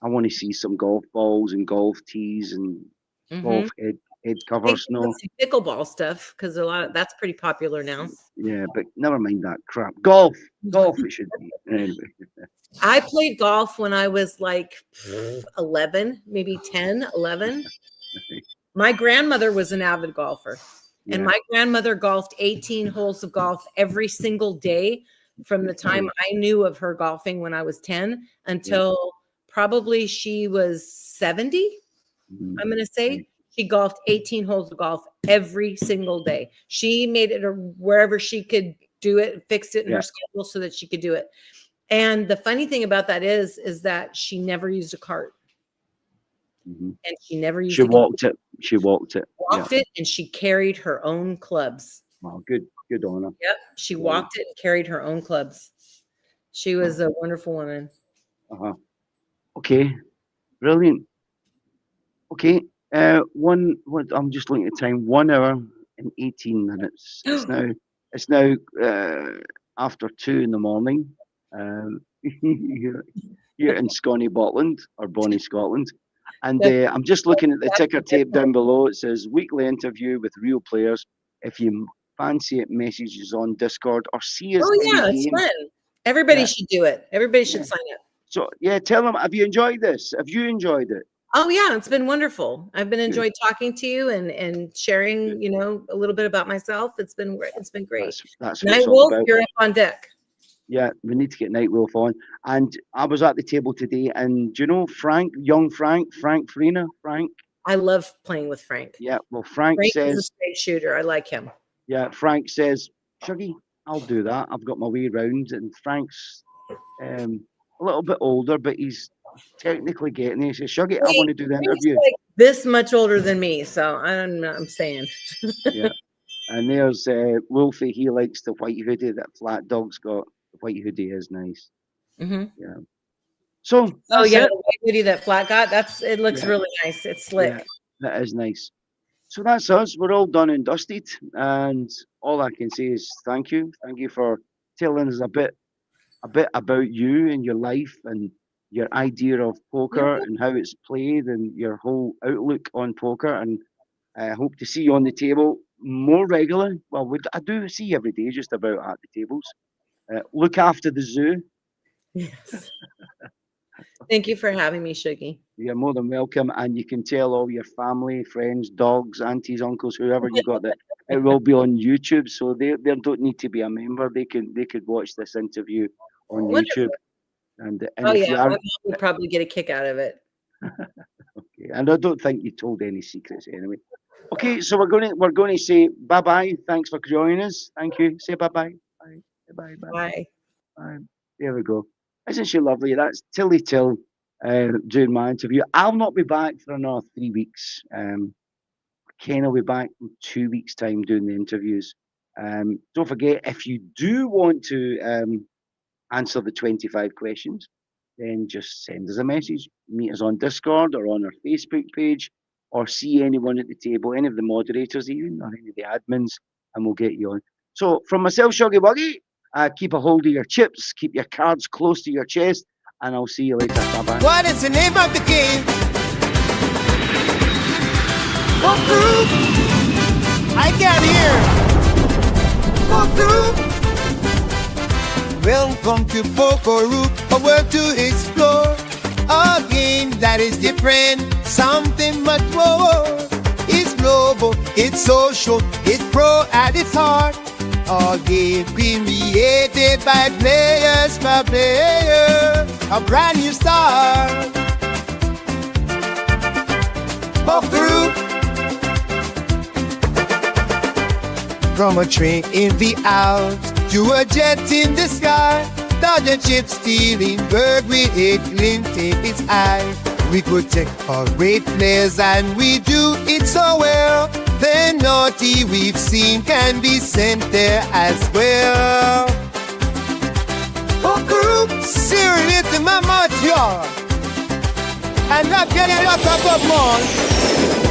I want to see some golf balls and golf tees and golf head covers. No, pickleball stuff, because a lot of that's pretty popular now. Yeah, but never mind that crap. Golf, it should be. Anyway. I played golf when I was like 11, maybe 10, 11. My grandmother was an avid golfer, and my grandmother golfed 18 holes of golf every single day from the time I knew of her golfing when I was 10 until probably she was 70. I'm going to say she golfed 18 holes of golf every single day. She made it wherever she could do it, fixed it in her schedule so that she could do it. And the funny thing about that is that she never used a cart. And she never used walked it. She walked it. Walked it, and she carried her own clubs. Wow, good on her. Yep. She walked it and carried her own clubs. She was a wonderful woman. Okay. Brilliant. Okay. I'm just looking at the time. 1 hour and 18 minutes. It's now after 2 in the morning. Here in Scotty Botland or Bonnie, Scotland. And I'm just looking at the ticker tape down below. It says weekly interview with real players. If you fancy it, messages on Discord or see us. Oh yeah, it's fun. Everybody should do it. Everybody should sign up. So tell them, have you enjoyed this? Have you enjoyed it? Oh yeah, it's been wonderful. I've been enjoyed talking to you and sharing, a little bit about myself. It's been great. That's Night Wolf, you're up on deck. Yeah, we need to get Night Wolf on. And I was at the table today, and do you know Frank Farina? Frank? I love playing with Frank. Yeah, well, Frank says is a great shooter. I like him. Yeah, Frank says, Shuggy, I'll do that. I've got my way round. And Frank's a little bit older, but he's technically getting it. He says, Shuggy, I want to do the interview. Like this much older than me, so I'm saying. Yeah. And there's Wolfie. He likes the white hoodie that Flat Dog's got. The white hoodie is nice. Yeah. So the white hoodie that Flat got. It looks really nice. It's slick. Yeah, that is nice. So that's us. We're all done and dusted. And all I can say is thank you. Thank you for telling us a bit about you and your life and your idea of poker and how it's played and your whole outlook on poker. And I hope to see you on the table more regular. Well, I do see you every day just about at the tables. Look after the zoo. Yes. Thank you for having me, Shuggy. You're more than welcome, and you can tell all your family, friends, dogs, aunties, uncles, whoever you got that it will be on YouTube. So they don't need to be a member. They could watch this interview on YouTube. Wonderful. And Oh if yeah, you my are, mom would probably get a kick out of it. okay, and I don't think you told any secrets anyway. Okay, so we're going to say bye bye. Thanks for joining us. Thank you. Say bye bye. Bye bye bye. Bye. There we go. Isn't she lovely? That's TillyTill doing my interview. I'll not be back for another 3 weeks. Ken will be back in 2 weeks' time doing the interviews. Don't forget, if you do want to answer the 25 questions, then just send us a message. Meet us on Discord or on our Facebook page, or see anyone at the table, any of the moderators even, or any of the admins, and we'll get you on. So from myself, ShuggyWuggy, keep a hold of your chips, keep your cards close to your chest, and I'll see you later. Bye-bye. What is the name of the game? Walk through. I can't hear. Walk through. Welcome to Pokeroo, a world to explore. A game that is different, something much more. It's global, it's social, it's pro at its heart. A game being created by players for players. A brand new start. Pokeroo. From a train in the Alps to a jet in the sky, dodging chips, stealing bird with a glint in its eye. We could take our great players and we do it so well. The naughty we've seen can be sent there as well. Pokeroo, serious in my yard, and not getting lots of more.